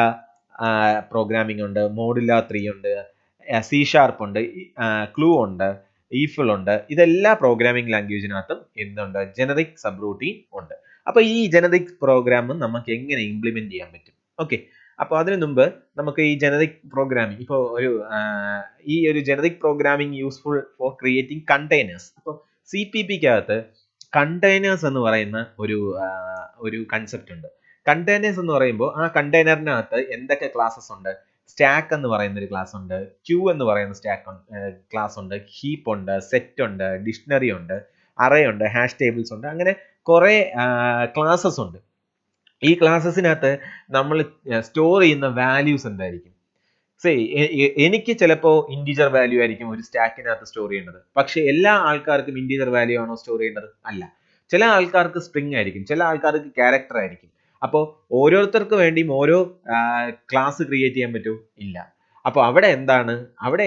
പ്രോഗ്രാമിംഗ് ഉണ്ട്, മോഡുല 3 ഉണ്ട്, C# ഉണ്ട്, ക്ലൂ ഉണ്ട്, ഈഫിൾ ഉണ്ട്. ഇതെല്ലാ പ്രോഗ്രാമിംഗ് ലാംഗ്വേജിനകത്തും എന്തുണ്ട്? ജനറിക് സബ് റൂട്ടീൻ ഉണ്ട്. അപ്പൊ ഈ ജനറിക് പ്രോഗ്രാം നമുക്ക് എങ്ങനെ ഇംപ്ലിമെന്റ് ചെയ്യാൻ പറ്റും? ഓക്കെ, അപ്പോൾ അതിനു മുമ്പ് നമുക്ക് ഈ ജനറിക് പ്രോഗ്രാമിംഗ് ഇപ്പോൾ ഈ ഒരു generic programming useful for creating containers. അപ്പോൾ CPP-ക്കകത്ത് കണ്ടെയ്നേഴ്സ് എന്ന് പറയുന്ന ഒരു കൺസെപ്റ്റ് ഉണ്ട്. കണ്ടെയ്നേഴ്സ് എന്ന് പറയുമ്പോൾ ആ കണ്ടെയ്നറിനകത്ത് എന്തൊക്കെ ക്ലാസ്സസ് ഉണ്ട്? സ്റ്റാക്ക് എന്ന് പറയുന്ന ഒരു ക്ലാസ് ഉണ്ട്, ക്യൂ എന്ന് പറയുന്ന ക്ലാസ് ഉണ്ട്, ഹീപ്പ് ഉണ്ട്, സെറ്റ് ഉണ്ട്, ഡിക്ഷണറി ഉണ്ട്, അറേ ഉണ്ട്, ഹാഷ് ടേബിൾസ് ഉണ്ട്. അങ്ങനെ കുറെ ക്ലാസ്സസ് ഉണ്ട്. ഈ ക്ലാസ്സസിനകത്ത് നമ്മൾ സ്റ്റോർ ചെയ്യുന്ന വാല്യൂസ് എന്തായിരിക്കും? എനിക്ക് ചിലപ്പോൾ ഇൻഡിജർ വാല്യൂ ആയിരിക്കും ഒരു സ്റ്റാക്കിനകത്ത് സ്റ്റോർ ചെയ്യേണ്ടത്, പക്ഷെ എല്ലാ ആൾക്കാർക്കും ഇൻഡിജർ വാല്യൂ ആണോ സ്റ്റോർ ചെയ്യേണ്ടത്? അല്ല. ചില ആൾക്കാർക്ക് സ്ട്രിങ് ആയിരിക്കും, ചില ആൾക്കാർക്ക് ക്യാരക്ടർ ആയിരിക്കും. അപ്പോൾ ഓരോരുത്തർക്ക് വേണ്ടിയും ഓരോ ക്ലാസ് ക്രിയേറ്റ് ചെയ്യാൻ പറ്റുമോ? ഇല്ല. അപ്പോൾ അവിടെ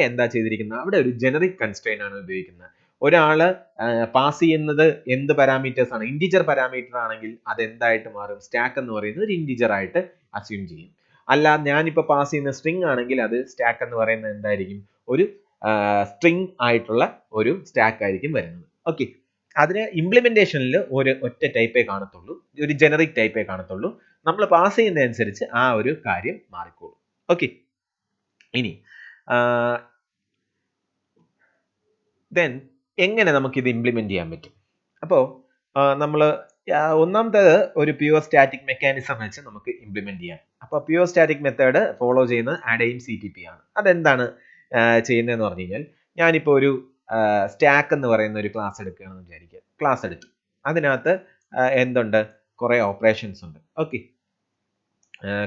എന്താ ചെയ്തിരിക്കുന്നത്? അവിടെ ഒരു ജനറിക് കൺസ്ട്രെയിൻ ആണ് ഉപയോഗിക്കുന്നത്. ഒരാള് പാസ് ചെയ്യുന്നത് എന്ത് പാരാമീറ്റേഴ്സ് ആണ്? ഇൻഡിജർ പാരാമീറ്റർ ആണെങ്കിൽ അത് എന്തായിട്ട് മാറും? സ്റ്റാക്ക് എന്ന് പറയുന്നത് ഒരു ഇൻഡിജർ ആയിട്ട് അസ്യൂം ചെയ്യും. അല്ല, ഞാനിപ്പോൾ പാസ് ചെയ്യുന്ന സ്ട്രിങ് ആണെങ്കിൽ അത് സ്റ്റാക്ക് എന്ന് പറയുന്നത് എന്തായിരിക്കും? ഒരു സ്ട്രിങ് ആയിട്ടുള്ള ഒരു സ്റ്റാക്ക് ആയിരിക്കും വരുന്നത്. ഓക്കെ, അതിന് ഇംപ്ലിമെന്റേഷനിൽ ഒറ്റ ടൈപ്പേ കാണത്തുള്ളൂ, ഒരു ജനറിക് ടൈപ്പേ കാണത്തുള്ളൂ. നമ്മൾ പാസ് ചെയ്യുന്ന അനുസരിച്ച് ആ ഒരു കാര്യം മാറിക്കോളും. ഓക്കെ, ഇനി ദെൻ എങ്ങനെ നമുക്കിത് ഇംപ്ലിമെന്റ് ചെയ്യാൻ പറ്റും? അപ്പോൾ നമ്മൾ ഒന്നാമത്തേത് ഒരു പ്യുവർ സ്റ്റാറ്റിക് മെക്കാനിസം വെച്ച് നമുക്ക് ഇംപ്ലിമെന്റ് ചെയ്യാം. അപ്പോൾ പ്യുവർ സ്റ്റാറ്റിക് മെത്തേഡ് ഫോളോ ചെയ്യുന്നത് അഡയും CPP ആണ്. അതെന്താണ് ചെയ്യുന്നതെന്ന് പറഞ്ഞു കഴിഞ്ഞാൽ, ഞാനിപ്പോൾ ഒരു സ്റ്റാക്ക് എന്ന് പറയുന്ന ഒരു ക്ലാസ് എടുക്കുകയാണെന്ന് വിചാരിക്കുക. ക്ലാസ് എടുത്തു, അതിനകത്ത് എന്തുണ്ട്? കുറേ ഓപ്പറേഷൻസ് ഉണ്ട്. ഓക്കെ,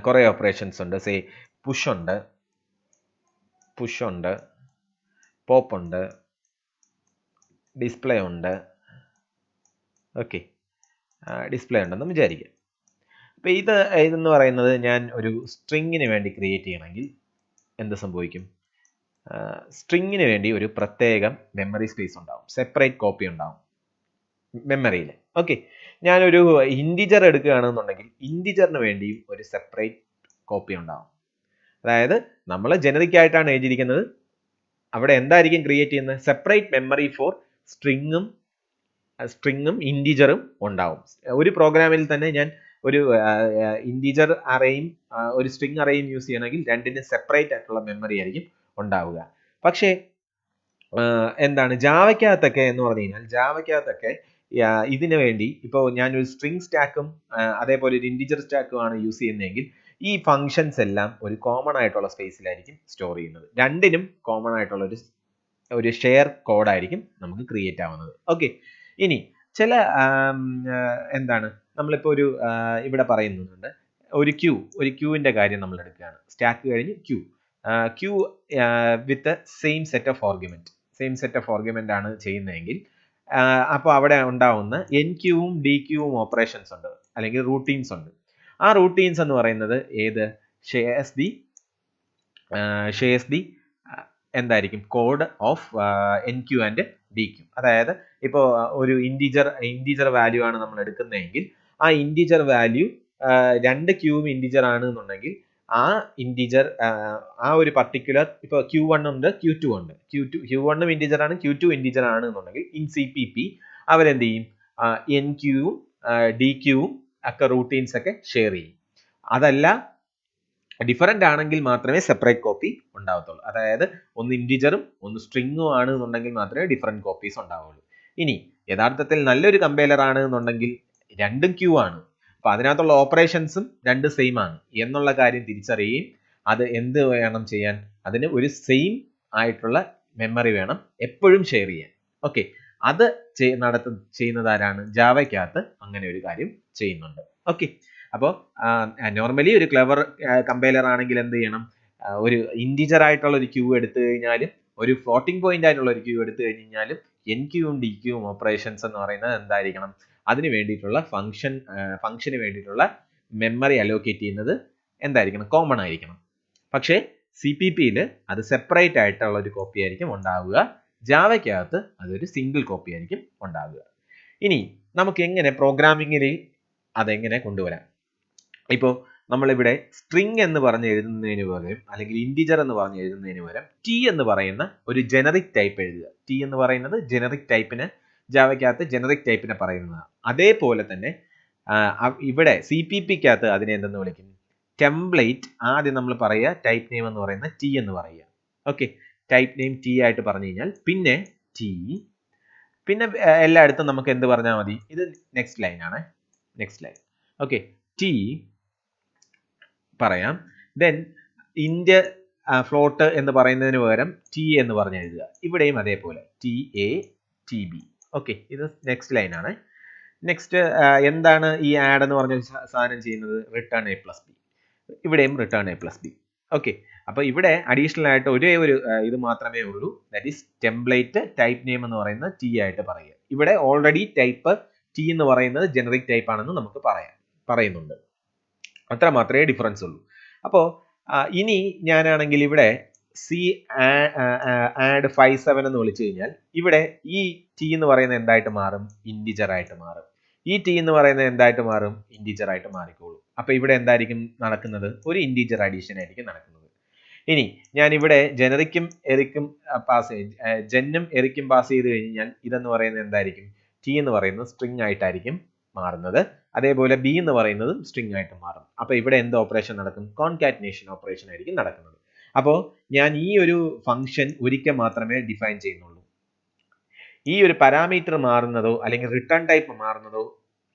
കുറേ ഓപ്പറേഷൻസ് ഉണ്ട്. പുഷ് ഉണ്ട്, പോപ്പ് ഉണ്ട്, ഡിസ്പ്ലേ ഉണ്ട്. ഓക്കെ, ഡിസ്പ്ലേ ഉണ്ടെന്ന് വിചാരിക്കുക. അപ്പോൾ ഇതെന്ന് പറയുന്നത് ഞാൻ ഒരു സ്ട്രിങ്ങിന് വേണ്ടി ക്രിയേറ്റ് ചെയ്യണമെങ്കിൽ എന്ത് സംഭവിക്കും? സ്ട്രിങ്ങിന് വേണ്ടി ഒരു പ്രത്യേകം മെമ്മറി സ്പേസ് ഉണ്ടാവും, സെപ്പറേറ്റ് കോപ്പി ഉണ്ടാവും മെമ്മറിയിൽ. ഓക്കെ, ഞാനൊരു ഇൻഡിജർ എടുക്കുകയാണെന്നുണ്ടെങ്കിൽ ഇൻഡിജറിന് വേണ്ടിയും ഒരു സെപ്പറേറ്റ് കോപ്പി ഉണ്ടാവും. അതായത് നമ്മൾ ജനറിക് ആയിട്ടാണ് എഴുതിയിരിക്കുന്നത്, അവിടെ എന്തായിരിക്കും ക്രിയേറ്റ് ചെയ്യുന്നത്? സെപ്പറേറ്റ് മെമ്മറി ഫോർ സ്ട്രിങ്ങും ഇൻഡിജറും ഉണ്ടാവും. ഒരു പ്രോഗ്രാമിൽ തന്നെ ഞാൻ ഒരു ഇൻറ്റീജർ അറേയും ഒരു സ്ട്രിംഗ് അറേയും യൂസ് ചെയ്യണമെങ്കിൽ രണ്ടിനും സെപ്പറേറ്റ് ആയിട്ടുള്ള മെമ്മറി ആയിരിക്കും ഉണ്ടാവുക. പക്ഷേ എന്താണ് ജാവയ്ക്കകത്തൊക്കെ എന്ന് പറഞ്ഞു കഴിഞ്ഞാൽ ജാവയ്ക്കകത്തൊക്കെ ഇതിനു വേണ്ടി ഇപ്പോൾ ഞാനൊരു സ്ട്രിംഗ് സ്റ്റാക്കും അതേപോലെ ഒരു ഇൻറ്റിജർ സ്റ്റാക്കും ആണ് യൂസ് ചെയ്യുന്നതെങ്കിൽ ഈ ഫങ്ഷൻസ് എല്ലാം ഒരു കോമൺ ആയിട്ടുള്ള സ്പേസിലായിരിക്കും സ്റ്റോർ ചെയ്യുന്നത്. രണ്ടിനും കോമൺ ആയിട്ടുള്ള ഒരു ഷെയർ കോഡായിരിക്കും നമുക്ക് ക്രിയേറ്റ് ആവുന്നത്. ഓക്കെ, ഇനി ചില എന്താണ് നമ്മളിപ്പോൾ ഒരു ഇവിടെ പറയുന്നുണ്ട് ഒരു ക്യൂവിൻ്റെ കാര്യം നമ്മൾ എടുക്കുകയാണ്. സ്റ്റാക്ക് കഴിഞ്ഞ് queue with same set of argument ആണ് ചെയ്യുന്നതെങ്കിൽ അപ്പോൾ അവിടെ ഉണ്ടാവുന്ന എൻ ക്യൂവും ഡി ക്യൂവും ഓപ്പറേഷൻസ് ഉണ്ട്, അല്ലെങ്കിൽ റൂട്ടീൻസ് ഉണ്ട്. ആ റൂട്ടീൻസ് എന്ന് പറയുന്നത് ഏത് ഷെയർസ് ദി എന്തായിരിക്കും code of enqueue and dequeue. അതായത് ഇപ്പോൾ ഒരു ഇൻറ്റീജർ വാല്യൂ ആണ് നമ്മൾ എടുക്കുന്നതെങ്കിൽ ആ ഇൻറ്റീജർ വാല്യൂ രണ്ട് ക്യൂവും ഇൻറ്റീജർ ആണ് എന്നുണ്ടെങ്കിൽ ആ ഇൻറ്റീജർ ആ ഒരു പർട്ടിക്കുലർ ഇപ്പോൾ Q1 ഉണ്ട് Q2 ഉണ്ട്, Q1 ഇൻറ്റീജർ ആണ് Q2 ഇൻറ്റീജർ ആണ് എന്നുണ്ടെങ്കിൽ ഇൻ CPP അവരെന്ത് ചെയ്യും എൻ ക്യൂവും ഡി ക്യൂവും ഒക്കെ റൂട്ടീൻസ് ഒക്കെ ഷെയർ ചെയ്യും. അതല്ല ഡിഫറൻ്റ് ആണെങ്കിൽ മാത്രമേ സെപ്പറേറ്റ് കോപ്പി ഉണ്ടാവത്തുള്ളൂ. അതായത് ഒന്ന് ഇൻറ്റീജറും ഒന്ന് സ്ട്രിങ്ങും ആണ് എന്നുണ്ടെങ്കിൽ മാത്രമേ ഡിഫറെൻറ്റ് കോപ്പീസ് ഉണ്ടാവുള്ളൂ. ഇനി യഥാർത്ഥത്തിൽ നല്ലൊരു കമ്പൈലർ ആണ് എന്നുണ്ടെങ്കിൽ രണ്ടും ക്യൂ ആണ്, അപ്പൊ അതിനകത്തുള്ള ഓപ്പറേഷൻസും രണ്ട് സെയിം ആണ് എന്നുള്ള കാര്യം തിരിച്ചറിയുകയും അത് എന്ത് വേണം ചെയ്യാൻ, അതിന് ഒരു സെയിം ആയിട്ടുള്ള മെമ്മറി വേണം എപ്പോഴും ഷെയർ ചെയ്യാൻ. ഓക്കെ, അത് ചെയ്യുന്നത് ആരാണ്? ജാവയ്ക്കകത്ത് അങ്ങനെ ഒരു കാര്യം ചെയ്യുന്നുണ്ട്. ഓക്കെ, അപ്പോൾ നോർമലി ഒരു ക്ലെവർ കമ്പൈലർ ആണെങ്കിൽ എന്ത് ചെയ്യണം, ഒരു ഇൻറ്റീജർ ആയിട്ടുള്ള ഒരു ക്യൂ എടുത്തു കഴിഞ്ഞാലും ഒരു ഫ്ലോട്ടിംഗ് പോയിന്റ് ആയിട്ടുള്ള ഒരു ക്യൂ എടുത്തു കഴിഞ്ഞാലും എൻ ക്യൂവും ഡി ക്യൂവും ഓപ്പറേഷൻസ് എന്ന് പറയുന്നത് എന്തായിരിക്കണം, അതിന് വേണ്ടിയിട്ടുള്ള ഫംഗ്ഷന് വേണ്ടിയിട്ടുള്ള മെമ്മറി അലോക്കേറ്റ് ചെയ്യുന്നത് എന്തായിരിക്കണം, കോമൺ ആയിരിക്കണം. പക്ഷേ CPP-യിൽ അത് സെപ്പറേറ്റ് ആയിട്ടുള്ള ഒരു കോപ്പി ആയിരിക്കും ഉണ്ടാവുക. ജാവയ്ക്കകത്ത് അതൊരു സിംഗിൾ കോപ്പി ആയിരിക്കും ഉണ്ടാവുക. ഇനി നമുക്ക് എങ്ങനെ പ്രോഗ്രാമിങ്ങിൽ അതെങ്ങനെ കൊണ്ടുവരാം? ഇപ്പോൾ നമ്മളിവിടെ സ്ട്രിംഗ് എന്ന് പറഞ്ഞ് എഴുതുന്നതിന് പകരം അല്ലെങ്കിൽ ഇൻറ്റിജർ എന്ന് പറഞ്ഞ് എഴുതുന്നതിന് പകരം ടി എന്ന് പറയുന്ന ഒരു ജനറിക് ടൈപ്പ് എഴുതുക. ടി എന്ന് പറയുന്നത് ജനറിക് ടൈപ്പിന്, ജാവയ്ക്കകത്ത് ജനറിക് ടൈപ്പിനെ പറയുന്നതാണ്. അതേപോലെ തന്നെ ഇവിടെ CPP-ക്കകത്ത് അതിനെ എന്തെന്ന് വിളിക്കും, ടെംപ്ലേറ്റ്. ആദ്യം നമ്മൾ പറയുക ടൈപ്പ് നെയിം എന്ന് പറയുന്ന ടി എന്ന് പറയുക. ഓക്കെ, ടൈപ്പ് നെയിം ടി ആയിട്ട് പറഞ്ഞു കഴിഞ്ഞാൽ പിന്നെ ടി, പിന്നെ എല്ലായിടത്തും നമുക്ക് എന്ത് പറഞ്ഞാൽ മതി, ഇത് നെക്സ്റ്റ് ലൈൻ ആണ്, നെക്സ്റ്റ് ലൈൻ. ഓക്കെ, ടി പറയാം. ദെൻ ഇൻറ്റ് ഫ്ലോട്ട് എന്ന് പറയുന്നതിന് പകരം ടി എന്ന് പറഞ്ഞ് എഴുതുക. ഇവിടെയും അതേപോലെ TATB. ഓക്കെ, ഇത് നെക്സ്റ്റ് ലൈൻ ആണ്. നെക്സ്റ്റ് എന്താണ് ഈ ആഡ് എന്ന് പറഞ്ഞ സാധനം ചെയ്യുന്നത്, റിട്ടേൺ A+B. ഇവിടെയും റിട്ടേൺ A+B. ഓക്കെ, അപ്പോൾ ഇവിടെ അഡീഷണൽ ആയിട്ട് ഒരേ ഒരു ഇത് മാത്രമേ ഉള്ളൂ, that is template type name എന്ന് പറയുന്നത് ടി ആയിട്ട് പറയുക. ഇവിടെ ഓൾറെഡി ടൈപ്പ് ടി എന്ന് പറയുന്നത് ജനറിക് ടൈപ്പ് ആണെന്ന് നമുക്ക് പറയുന്നുണ്ട്. അത്ര മാത്രമേ ഡിഫറൻസ് ഉള്ളൂ. അപ്പോൾ ഇനി ഞാനാണെങ്കിൽ ഇവിടെ add 57 എന്ന് വിളിച്ചു കഴിഞ്ഞാൽ ഇവിടെ ഈ ടി എന്ന് പറയുന്നത് എന്തായിട്ട് മാറും, ഇൻറ്റിജർ ആയിട്ട് മാറും. ഈ ടി എന്ന് പറയുന്നത് എന്തായിട്ട് മാറും, ഇൻറ്റിജർ ആയിട്ട് മാറിക്കോളും. അപ്പൊ ഇവിടെ എന്തായിരിക്കും നടക്കുന്നത്, ഒരു ഇൻറ്റിജർ അഡീഷൻ ആയിരിക്കും നടക്കുന്നത്. ഇനി ഞാൻ ഇവിടെ ജനറിക്കും എറിക്കും ജെന്നും എറിക്കും പാസ് ചെയ്ത് കഴിഞ്ഞാൽ ഇതെന്ന് പറയുന്നത് എന്തായിരിക്കും, ടി എന്ന് പറയുന്നത് സ്ട്രിംഗ് ആയിട്ടായിരിക്കും മാറുന്നത്. അതേപോലെ ബി എന്ന് പറയുന്നതും സ്ട്രിംഗ് ആയിട്ട് മാറും. അപ്പൊ ഇവിടെ എന്ത് ഓപ്പറേഷൻ നടക്കും, കോൺകാറ്റിനേഷൻ ഓപ്പറേഷൻ ആയിരിക്കും നടക്കുന്നത്. അപ്പോൾ ഞാൻ ഈ ഒരു ഫംഗ്ഷൻ ഒരിക്കൽ മാത്രമേ ഡിഫൈൻ ചെയ്യുന്നുള്ളൂ. ഈ ഒരു പാരാമീറ്റർ മാറുന്നതോ അല്ലെങ്കിൽ റിട്ടേൺ ടൈപ്പ് മാറുന്നതോ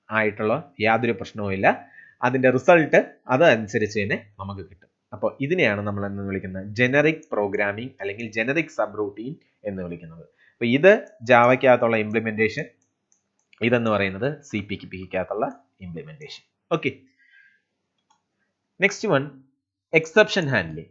ആയിട്ടുള്ള യാതൊരു പ്രശ്നവും ഇല്ല. അതിന്റെ റിസൾട്ട് അതനുസരിച്ച് തന്നെ നമുക്ക് കിട്ടും. അപ്പോൾ ഇതിനെയാണ് നമ്മൾ എന്ന് വിളിക്കുന്നത് ജനറിക് പ്രോഗ്രാമിംഗ് അല്ലെങ്കിൽ ജനറിക് സബ് റൂട്ടീൻ എന്ന് വിളിക്കുന്നത്. അപ്പോൾ ഇത് ജാവയ്ക്കകത്തുള്ള ഇംപ്ലിമെന്റേഷൻ, ഇതെന്ന് പറയുന്നത് CPP-ക്കകത്തുള്ള implementation. Okay, next one exception handling.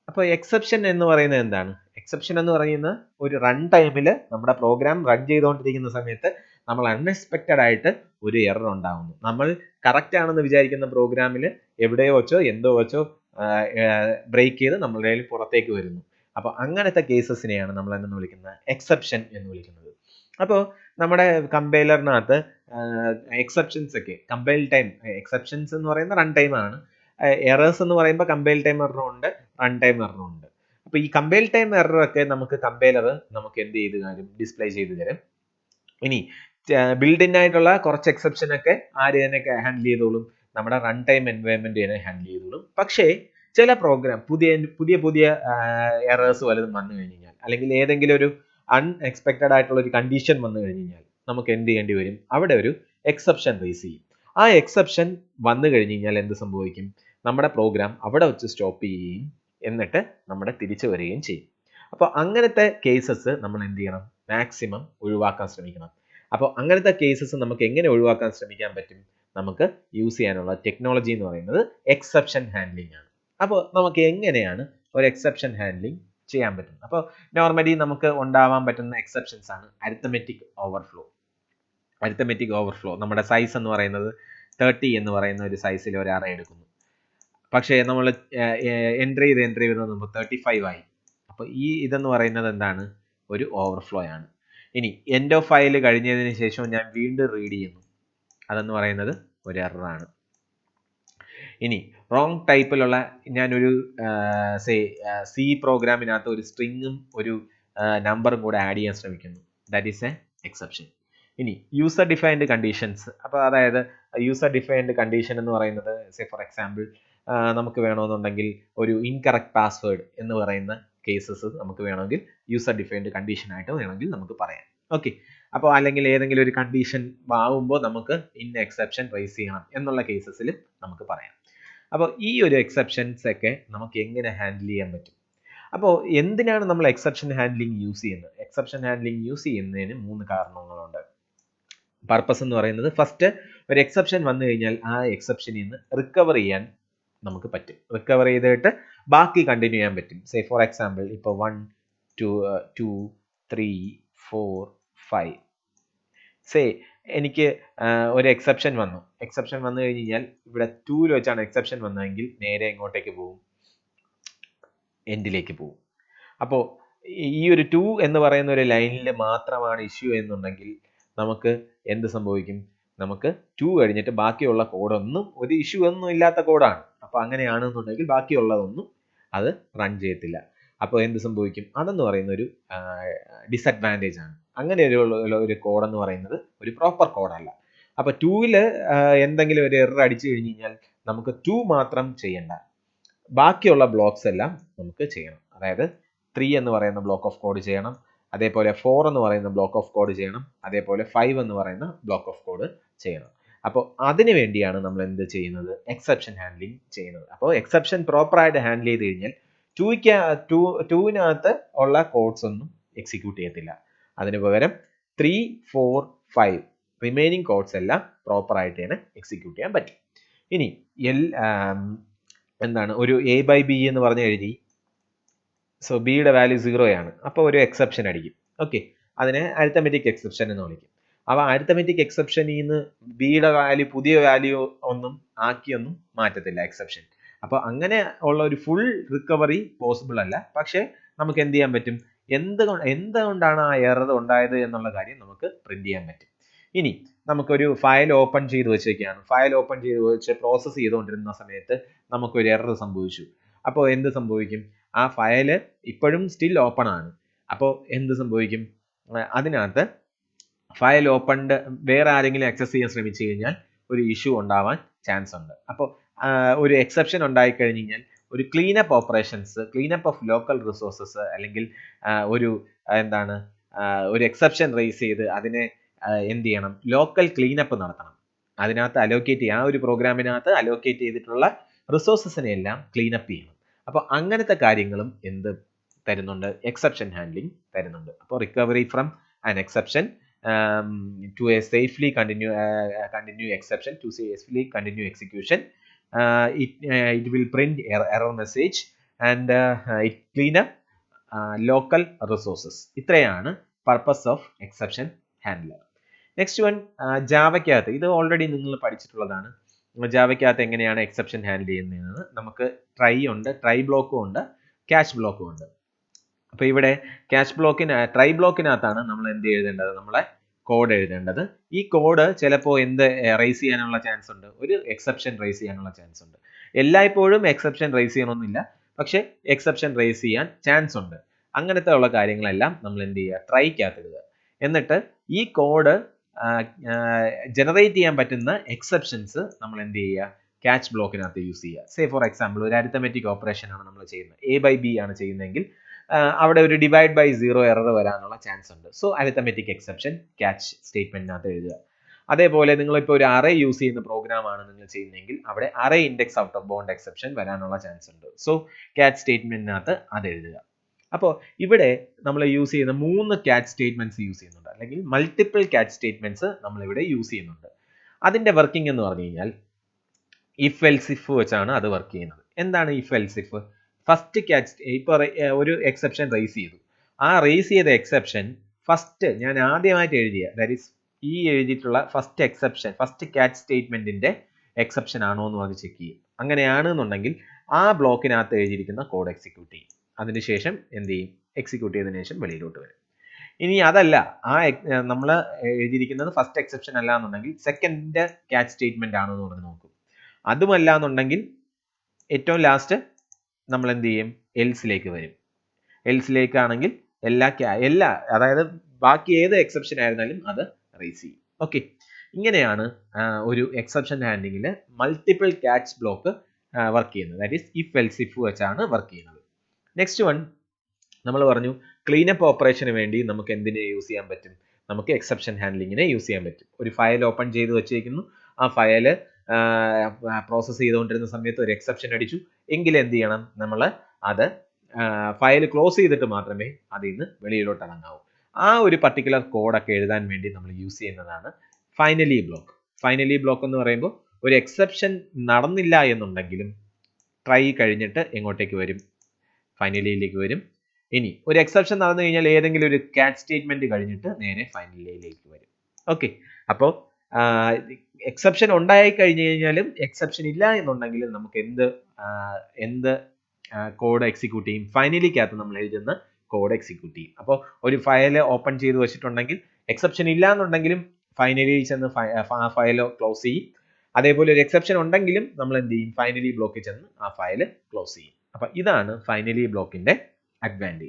അപ്പോൾ എക്സെപ്ഷൻ എന്ന് പറയുന്നത് എന്താണ്? എക്സെപ്ഷൻ എന്ന് പറയുന്നത് ഒരു റൺ ടൈമിൽ നമ്മുടെ പ്രോഗ്രാം റൺ ചെയ്തുകൊണ്ടിരിക്കുന്ന സമയത്ത് നമ്മൾ അൺഎക്സ്പെക്റ്റഡ് ആയിട്ട് ഒരു എറർ ഉണ്ടാകുന്നു. നമ്മൾ കറക്റ്റ് ആണെന്ന് വിചാരിക്കുന്ന പ്രോഗ്രാമിൽ എവിടെയോ വെച്ചോ എന്തോ വെച്ചോ ബ്രേക്ക് ചെയ്ത് നമ്മളുടെ കയ്യിൽ പുറത്തേക്ക് വരുന്നു. അപ്പോൾ അങ്ങനത്തെ കേസസിനെയാണ് നമ്മൾ എന്ന് വിളിക്കുന്നത് എക്സെപ്ഷൻ എന്ന് വിളിക്കുന്നത്. അപ്പോൾ നമ്മുടെ കമ്പൈലറിനകത്ത് എക്സെപ്ഷൻസ് ഒക്കെ കമ്പൈൽ ടൈം, എക്സെപ്ഷൻസ് എന്ന് പറയുന്ന റൺ ടൈം ആണ്. എറേഴ്സ് എന്ന് പറയുമ്പോൾ കമ്പൈൽ ടൈം എററും ഉണ്ട്, റൺ ടൈം എററും ഉണ്ട്. അപ്പോൾ ഈ കമ്പൈൽ ടൈം എറർ ഒക്കെ നമുക്ക് കമ്പൈലർ നമുക്ക് എന്ത് ചെയ്ത് തരും, ഡിസ്പ്ലേ ചെയ്ത് തരും. ഇനി ബിൽഡ് ഇൻ ആയിട്ടുള്ള കുറച്ച് എക്സെപ്ഷൻ ഒക്കെ ആര് തന്നെ ഹാൻഡിൽ ചെയ്തോളും, നമ്മുടെ റൺ ടൈം എൻവയോൺമെന്റ് ഹാൻഡിൽ ചെയ്തോളും. പക്ഷേ ചില പ്രോഗ്രാം പുതിയ എറേഴ്സ് വല്ലതും വന്നു കഴിഞ്ഞാൽ, അല്ലെങ്കിൽ ഏതെങ്കിലും ഒരു അൺഎക്സ്പെക്റ്റഡ് ആയിട്ടുള്ള ഒരു കണ്ടീഷൻ വന്നു കഴിഞ്ഞാൽ നമുക്ക് എന്ത് ചെയ്യേണ്ടി വരും? അവിടെ ഒരു എക്സെപ്ഷൻ റേസ് ചെയ്യും. ആ എക്സെപ്ഷൻ വന്നു കഴിഞ്ഞ് കഴിഞ്ഞാൽ എന്ത് സംഭവിക്കും? നമ്മുടെ പ്രോഗ്രാം അവിടെ വെച്ച് സ്റ്റോപ്പ് ചെയ്യുകയും എന്നിട്ട് നമ്മുടെ തിരിച്ചു വരികയും ചെയ്യും. അപ്പോൾ അങ്ങനത്തെ കേസസ് നമ്മൾ എന്ത് ചെയ്യണം? മാക്സിമം ഒഴിവാക്കാൻ ശ്രമിക്കണം. അപ്പോൾ അങ്ങനത്തെ കേസസ് നമുക്ക് എങ്ങനെ ഒഴിവാക്കാൻ ശ്രമിക്കാൻ പറ്റും? നമുക്ക് യൂസ് ചെയ്യാനുള്ള ടെക്നോളജി എന്ന് പറയുന്നത് എക്സെപ്ഷൻ ഹാൻഡ്ലിംഗ് ആണ്. അപ്പോൾ നമുക്ക് എങ്ങനെയാണ് ഒരു എക്സെപ്ഷൻ ഹാൻഡ്ലിംഗ് ചെയ്യാൻ പറ്റും? അപ്പോൾ നോർമലി നമുക്ക് ഉണ്ടാവാൻ പറ്റുന്ന എക്സെപ്ഷൻസ് ആണ് അരിത്തമെറ്റിക് ഓവർഫ്ലോ. നമ്മുടെ സൈസ് എന്ന് പറയുന്നത് 30 എന്ന് പറയുന്ന ഒരു സൈസിൽ ഒരു അറേ എടുക്കുന്നു. പക്ഷേ നമ്മൾ എൻട്രി ചെയ്ത് നമ്മൾ 35 ആയി. അപ്പോൾ ഈ ഇതെന്ന് പറയുന്നത് എന്താണ്? ഒരു ഓവർഫ്ലോ ആണ്. ഇനി എൻഡ് ഓഫ് ഫയൽ കഴിഞ്ഞതിന് ശേഷം ഞാൻ വീണ്ടും റീഡ് ചെയ്യുന്നു, അതെന്ന് പറയുന്നത് ഒരു എററാണ്. ഇനി റോങ് ടൈപ്പിലുള്ള ഞാനൊരു സി പ്രോഗ്രാമിനകത്ത് ഒരു സ്ട്രിങ്ങും ഒരു നമ്പറും കൂടെ ആഡ് ചെയ്യാൻ ശ്രമിക്കുന്നു. That is A exception. ഇനി യൂസർ ഡിഫൈൻഡ് കണ്ടീഷൻസ്. അപ്പോൾ അതായത് യൂസർ ഡിഫൈൻഡ് കണ്ടീഷൻ എന്ന് പറയുന്നത് ഫോർ എക്സാമ്പിൾ നമുക്ക് വേണമെന്നുണ്ടെങ്കിൽ ഒരു ഇൻകറക്റ്റ് പാസ്വേഡ് എന്ന് പറയുന്ന കേസസ് നമുക്ക് വേണമെങ്കിൽ യൂസർ ഡിഫൈൻഡ് കണ്ടീഷൻ ആയിട്ട് വേണമെങ്കിൽ നമുക്ക് പറയാം. ഓക്കെ, അപ്പോൾ അല്ലെങ്കിൽ ഏതെങ്കിലും ഒരു കണ്ടീഷൻ ആവുമ്പോൾ നമുക്ക് ഇന്ന എക്സെപ്ഷൻ റേസ് ചെയ്യണം എന്നുള്ള കേസസിൽ നമുക്ക് പറയാം. അപ്പോൾ ഈ ഒരു എക്സെപ്ഷൻസ് ഒക്കെ നമുക്ക് എങ്ങനെ ഹാൻഡിൽ ചെയ്യാൻ പറ്റും? അപ്പോൾ എന്തിനാണ് നമ്മൾ എക്സെപ്ഷൻ ഹാൻഡ്ലിംഗ് യൂസ് ചെയ്യുന്നത്? എക്സെപ്ഷൻ ഹാൻഡ്ലിംഗ് യൂസ് ചെയ്യുന്നതിന് 3 കാരണങ്ങളുണ്ട്. പർപ്പസ് എന്ന് പറയുന്നത്, ഫസ്റ്റ്, ഒരു എക്സെപ്ഷൻ വന്നു കഴിഞ്ഞാൽ ആ എക്സെപ്ഷനിൽ നിന്ന് റിക്കവർ ചെയ്യാൻ നമുക്ക് പറ്റും. റിക്കവർ ചെയ്തിട്ട് ബാക്കി കണ്ടിന്യൂ ചെയ്യാൻ പറ്റും. ഫോർ എക്സാമ്പിൾ ഇപ്പോൾ 1 2 3 4 5 എനിക്ക് ഒരു എക്സെപ്ഷൻ വന്നു കഴിഞ്ഞ് കഴിഞ്ഞാൽ ഇവിടെ 2 വെച്ചാണ് എക്സെപ്ഷൻ വന്നതെങ്കിൽ നേരെ എങ്ങോട്ടേക്ക് പോകും? എൻഡിലേക്ക് പോകും. അപ്പോൾ ഈ ഒരു 2 എന്ന് പറയുന്ന ഒരു ലൈനിൽ മാത്രമാണ് ഇഷ്യൂ എന്നുണ്ടെങ്കിൽ നമുക്ക് എന്ത് സംഭവിക്കും? നമുക്ക് 2 കഴിഞ്ഞിട്ട് ബാക്കിയുള്ള കോഡൊന്നും ഒരു ഇഷ്യൂ ഒന്നും ഇല്ലാത്ത കോഡാണ്. അപ്പോൾ അങ്ങനെയാണെന്നുണ്ടെങ്കിൽ ബാക്കിയുള്ളതൊന്നും അത് റൺ ചെയ്യത്തില്ല. അപ്പോൾ എന്ത് സംഭവിക്കും? അതെന്ന് പറയുന്ന ഒരു ഡിസഡ്വാൻറ്റേജ് ആണ്. അങ്ങനെ ഒരു കോഡ് എന്ന് പറയുന്നത് ഒരു പ്രോപ്പർ കോഡല്ല. അപ്പോൾ 2ൽ എന്തെങ്കിലും ഒരു എറർ അടിച്ചു കഴിഞ്ഞ് കഴിഞ്ഞാൽ നമുക്ക് 2 മാത്രം ചെയ്യണ്ട, ബാക്കിയുള്ള ബ്ലോക്സ് എല്ലാം നമുക്ക് ചെയ്യണം. അതായത് 3 എന്ന് പറയുന്ന ബ്ലോക്ക് ഓഫ് കോഡ് ചെയ്യണം, അതേപോലെ 4 എന്ന് പറയുന്ന ബ്ലോക്ക് ഓഫ് കോഡ് ചെയ്യണം, അതേപോലെ 5 എന്ന് പറയുന്ന ബ്ലോക്ക് ഓഫ് കോഡ് ചെയ്യണം. അപ്പോൾ അതിനു വേണ്ടിയാണ് നമ്മൾ എന്ത് ചെയ്യുന്നത്? എക്സെപ്ഷൻ ഹാൻഡ്ലിംഗ് ചെയ്യുന്നത്. അപ്പോൾ എക്സെപ്ഷൻ പ്രോപ്പറായിട്ട് ഹാൻഡിൽ ചെയ്ത് കഴിഞ്ഞാൽ 2വിനകത്ത് ഉള്ള കോഡ്സ് ഒന്നും എക്സിക്യൂട്ട് ചെയ്യത്തില്ല. അതിന് പകരം 3 4 5 റിമൈനിങ് കോഡ്സ് എല്ലാം പ്രോപ്പറായിട്ട് തന്നെ എക്സിക്യൂട്ട് ചെയ്യാൻ പറ്റും. ഇനി എന്താണ് ഒരു a by b എന്ന് പറഞ്ഞ് എഴുതി, ബിയുടെ വാല്യൂ 0 ആണ്, അപ്പോൾ ഒരു എക്സെപ്ഷൻ അടിക്കും. ഓക്കെ, അതിനെ അരിത്തമെറ്റിക് എക്സെപ്ഷൻ എന്ന് വിളിക്കും. അപ്പോൾ അരിത്തമെറ്റിക് എക്സെപ്ഷനിൽ നിന്ന് ബിയുടെ വാല്യൂ പുതിയ വാല്യൂ ഒന്നും ആക്കിയൊന്നും മാറ്റത്തില്ല എക്സെപ്ഷൻ. അപ്പോൾ അങ്ങനെ ഉള്ള ഒരു ഫുൾ റിക്കവറി പോസിബിൾ അല്ല. പക്ഷേ നമുക്ക് എന്ത് ചെയ്യാൻ പറ്റും? എന്തുകൊണ്ടാണ് ആ എറർ ഉണ്ടായത് എന്നുള്ള കാര്യം നമുക്ക് പ്രിന്റ് ചെയ്യാൻ പറ്റും. ഇനി നമുക്കൊരു ഫയൽ ഓപ്പൺ ചെയ്ത് വെച്ചേക്കാണ്. ഫയൽ ഓപ്പൺ ചെയ്ത് വെച്ച് പ്രോസസ്സ് ചെയ്തുകൊണ്ടിരുന്ന സമയത്ത് നമുക്കൊരു എറർ സംഭവിച്ചു. അപ്പോൾ എന്ത് സംഭവിക്കും? ആ ഫയൽ ഇപ്പോഴും സ്റ്റിൽ ഓപ്പൺ ആണ്. അപ്പോൾ എന്ത് സംഭവിക്കും? അതിനകത്ത് ഫയൽ ഓപ്പൺഡ് വേറെ ആരെങ്കിലും ആക്സസ് ചെയ്യാൻ ശ്രമിച്ചു കഴിഞ്ഞാൽ ഒരു ഇഷ്യൂ ഉണ്ടാവാൻ ചാൻസ് ഉണ്ട്. അപ്പോൾ ഒരു എക്സെപ്ഷൻ ഉണ്ടായി കഴിഞ്ഞ് കഴിഞ്ഞാൽ ഒരു cleanup operations, cleanup of local resources, അല്ലെങ്കിൽ ഒരു എക്സെപ്ഷൻ റേസ് ചെയ്ത് അതിനെ എന്ത് ചെയ്യണം? ലോക്കൽ ക്ലീനപ്പ് നടത്തണം. അതിനകത്ത് ആ ഒരു പ്രോഗ്രാമിനകത്ത് അലോക്കേറ്റ് ചെയ്തിട്ടുള്ള റിസോഴ്സസിനെ എല്ലാം ക്ലീനപ്പ് ചെയ്യണം. അപ്പോൾ അങ്ങനത്തെ കാര്യങ്ങളും എന്ത് തരുന്നുണ്ട്? എക്സെപ്ഷൻ ഹാൻഡ്ലിംഗ് തരുന്നുണ്ട്. അപ്പോൾ recovery from an exception to a safely continue exception to safely continue execution. It will print error message and it clean up local resources. ഇത്രയാണ് purpose of exception handler. Next one, ജാവയ്ക്കകത്ത് ഇത് already നിങ്ങൾ പഠിച്ചിട്ടുള്ളതാണ്. ജാവയ്ക്കകത്ത് എങ്ങനെയാണ് exception handle ചെയ്യുന്നത്? നമുക്ക് try ബ്ലോക്കും ഉണ്ട്, catch ബ്ലോക്കും ഉണ്ട്. അപ്പോൾ ഇവിടെ ട്രൈ ബ്ലോക്കിനകത്താണ് നമ്മൾ എന്ത് എഴുതേണ്ടത്? നമ്മളെ കോഡ് എഴുതേണ്ടത്. ഈ കോഡ് ചിലപ്പോൾ റേസ് ചെയ്യാനുള്ള ചാൻസ് ഉണ്ട്, ഒരു എക്സെപ്ഷൻ റേസ് ചെയ്യാനുള്ള ചാൻസ് ഉണ്ട്. എല്ലായ്പ്പോഴും എക്സെപ്ഷൻ റേസ് ചെയ്യണമെന്നില്ല, പക്ഷെ എക്സെപ്ഷൻ റേസ് ചെയ്യാൻ ചാൻസ് ഉണ്ട്. അങ്ങനത്തെ ഉള്ള കാര്യങ്ങളെല്ലാം നമ്മൾ എന്ത് ചെയ്യുക? ട്രൈക്കകത്ത് ഇടുക. എന്നിട്ട് ഈ കോഡ് ജനറേറ്റ് ചെയ്യാൻ പറ്റുന്ന എക്സെപ്ഷൻസ് നമ്മൾ എന്ത് ചെയ്യുക? ക്യാച്ച് ബ്ലോക്കിനകത്ത് യൂസ് ചെയ്യുക. സേ ഫോർ എക്സാമ്പിൾ ഒരു അരിത്തമെറ്റിക് ഓപ്പറേഷൻ ആണ് നമ്മൾ ചെയ്യുന്നത്, A/B ആണ് ചെയ്യുന്നതെങ്കിൽ അവിടെ ഒരു ഡിവൈഡ് ബൈ 0 എറർ വരാനുള്ള ചാൻസ് ഉണ്ട്. സോ അരിത്തമെറ്റിക് എക്സെപ്ഷൻ ക്യാച്ച് സ്റ്റേറ്റ്മെന്റിനകത്ത് എഴുതുക. അതേപോലെ നിങ്ങളിപ്പോൾ ഒരു അറേ യൂസ് ചെയ്യുന്ന പ്രോഗ്രാം ആണ് നിങ്ങൾ ചെയ്യുന്നതെങ്കിൽ അവിടെ array index out of bound exception വരാനുള്ള ചാൻസ് ഉണ്ട്. സോ ക്യാച്ച് സ്റ്റേറ്റ്മെന്റിനകത്ത് അത് എഴുതുക. അപ്പോൾ ഇവിടെ നമ്മൾ യൂസ് ചെയ്യുന്ന 3 ക്യാച്ച് സ്റ്റേറ്റ്മെന്റ്സ് യൂസ് ചെയ്യുന്നുണ്ട്, അല്ലെങ്കിൽ മൾട്ടിപ്പിൾ ക്യാച്ച് സ്റ്റേറ്റ്മെന്റ്സ് നമ്മൾ ഇവിടെ യൂസ് ചെയ്യുന്നുണ്ട്. അതിന്റെ വർക്കിംഗ് എന്ന് പറഞ്ഞു കഴിഞ്ഞാൽ ഇഫ് എൽസ് ഇഫ് വെച്ചാണ് അത് വർക്ക് ചെയ്യുന്നത്. എന്താണ് if else if? First catch, ഇപ്പോൾ ഒരു എക്സെപ്ഷൻ റേസ് ചെയ്തു, ആ റേസ് ചെയ്ത എക്സെപ്ഷൻ ഫസ്റ്റ് ഞാൻ ആദ്യമായിട്ട് എഴുതിയ, ദാറ്റ് ഈസ് ഈ എഴുതിയിട്ടുള്ള ഫസ്റ്റ് എക്സെപ്ഷൻ, ഫസ്റ്റ് ക്യാച്ച് സ്റ്റേറ്റ്മെന്റിന്റെ എക്സെപ്ഷൻ ആണോ എന്ന് അത് ചെക്ക് ചെയ്യും. അങ്ങനെയാണെന്നുണ്ടെങ്കിൽ ആ ബ്ലോക്കിനകത്ത് എഴുതിയിരിക്കുന്ന കോഡ് എക്സിക്യൂട്ട് ചെയ്യും. അതിനുശേഷം എന്ത് ചെയ്യും? എക്സിക്യൂട്ട് ചെയ്തതിനു ശേഷം വെളിയിലോട്ട് വരും. ഇനി അതല്ല, നമ്മൾ എഴുതിയിരിക്കുന്നത് ഫസ്റ്റ് എക്സെപ്ഷൻ അല്ല എന്നുണ്ടെങ്കിൽ സെക്കൻഡ് ക്യാച്ച് സ്റ്റേറ്റ്മെന്റ് ആണോ എന്ന് പറഞ്ഞ് നോക്കും. അതുമല്ല എന്നുണ്ടെങ്കിൽ ഏറ്റവും ലാസ്റ്റ് നമ്മൾ എന്ത് ചെയ്യും? എൽസിലേക്ക് വരും. എൽസിലേക്കാണെങ്കിൽ എല്ലാ അതായത് ബാക്കി ഏത് എക്സെപ്ഷൻ ആയിരുന്നാലും അത് റേസ് ചെയ്യും. ഓക്കെ, ഇങ്ങനെയാണ് ഒരു എക്സെപ്ഷൻ ഹാൻഡ്ലിങ്ങിൽ മൾട്ടിപ്പിൾ ക്യാച്ച് ബ്ലോക്ക് വർക്ക് ചെയ്യുന്നത്. That is if else if വെച്ചാണ് വർക്ക് ചെയ്യുന്നത്. നെക്സ്റ്റ് വൺ നമ്മൾ പറഞ്ഞു, ക്ലീനപ്പ് ഓപ്പറേഷന് വേണ്ടി നമുക്ക് എന്തിനെ യൂസ് ചെയ്യാൻ പറ്റും? നമുക്ക് എക്സെപ്ഷൻ ഹാൻഡ്ലിങ്ങിനെ യൂസ് ചെയ്യാൻ പറ്റും. ഒരു ഫയൽ ഓപ്പൺ ചെയ്ത് വെച്ചേക്കുന്നു, ആ ഫയൽ പ്രോസസ്സ് ചെയ്തുകൊണ്ടിരുന്ന സമയത്ത് ഒരു എക്സെപ്ഷൻ അടിച്ചു എങ്കിൽ എന്ത് ചെയ്യണം? നമ്മൾ അത് ഫയൽ ക്ലോസ് ചെയ്തിട്ട് മാത്രമേ അതിൽ നിന്ന് വെളിയിലോട്ട് ഇറങ്ങാവൂ. ആ ഒരു പർട്ടിക്കുലർ കോഡൊക്കെ എഴുതാൻ വേണ്ടി നമ്മൾ യൂസ് ചെയ്യുന്നതാണ് ഫൈനലി ബ്ലോക്ക്. ഫൈനലി ബ്ലോക്ക് എന്ന് പറയുമ്പോൾ ഒരു എക്സെപ്ഷൻ നടന്നില്ല എന്നുണ്ടെങ്കിലും ട്രൈ കഴിഞ്ഞിട്ട് എങ്ങോട്ടേക്ക് വരും? ഫൈനലിയിലേക്ക് വരും. ഇനി ഒരു എക്സെപ്ഷൻ നടന്നു കഴിഞ്ഞാൽ ഏതെങ്കിലും ഒരു ക്യാച്ച് സ്റ്റേറ്റ്മെന്റ് കഴിഞ്ഞിട്ട് നേരെ ഫൈനലിയിലേക്ക് വരും. ഓക്കെ, അപ്പോൾ എക്സെപ്ഷൻ ഉണ്ടായി കഴിഞ്ഞു കഴിഞ്ഞാലും എക്സെപ്ഷൻ ഇല്ല എന്നുണ്ടെങ്കിലും നമുക്ക് എന്ത് കോഡ് എക്സിക്യൂട്ട് ചെയ്യും? ഫൈനലിക്കകത്ത് നമ്മൾ എഴുതുന്ന കോഡ് എക്സിക്യൂട്ട് ചെയ്യും. അപ്പോൾ ഒരു ഫയൽ ഓപ്പൺ ചെയ്ത് വെച്ചിട്ടുണ്ടെങ്കിൽ എക്സെപ്ഷൻ ഇല്ല എന്നുണ്ടെങ്കിലും ഫൈനലിയിൽ ചെന്ന് ആ ഫയൽ ക്ലോസ് ചെയ്യും. അതേപോലെ ഒരു എക്സെപ്ഷൻ ഉണ്ടെങ്കിലും നമ്മൾ എന്ത് ചെയ്യും? ഫൈനലി ബ്ലോക്കിൽ ചെന്ന് ആ ഫയൽ ക്ലോസ് ചെയ്യും. അപ്പൊ ഇതാണ് ഫൈനലി ബ്ലോക്കിന്റെ അഡ്വാൻറ്റേജ്.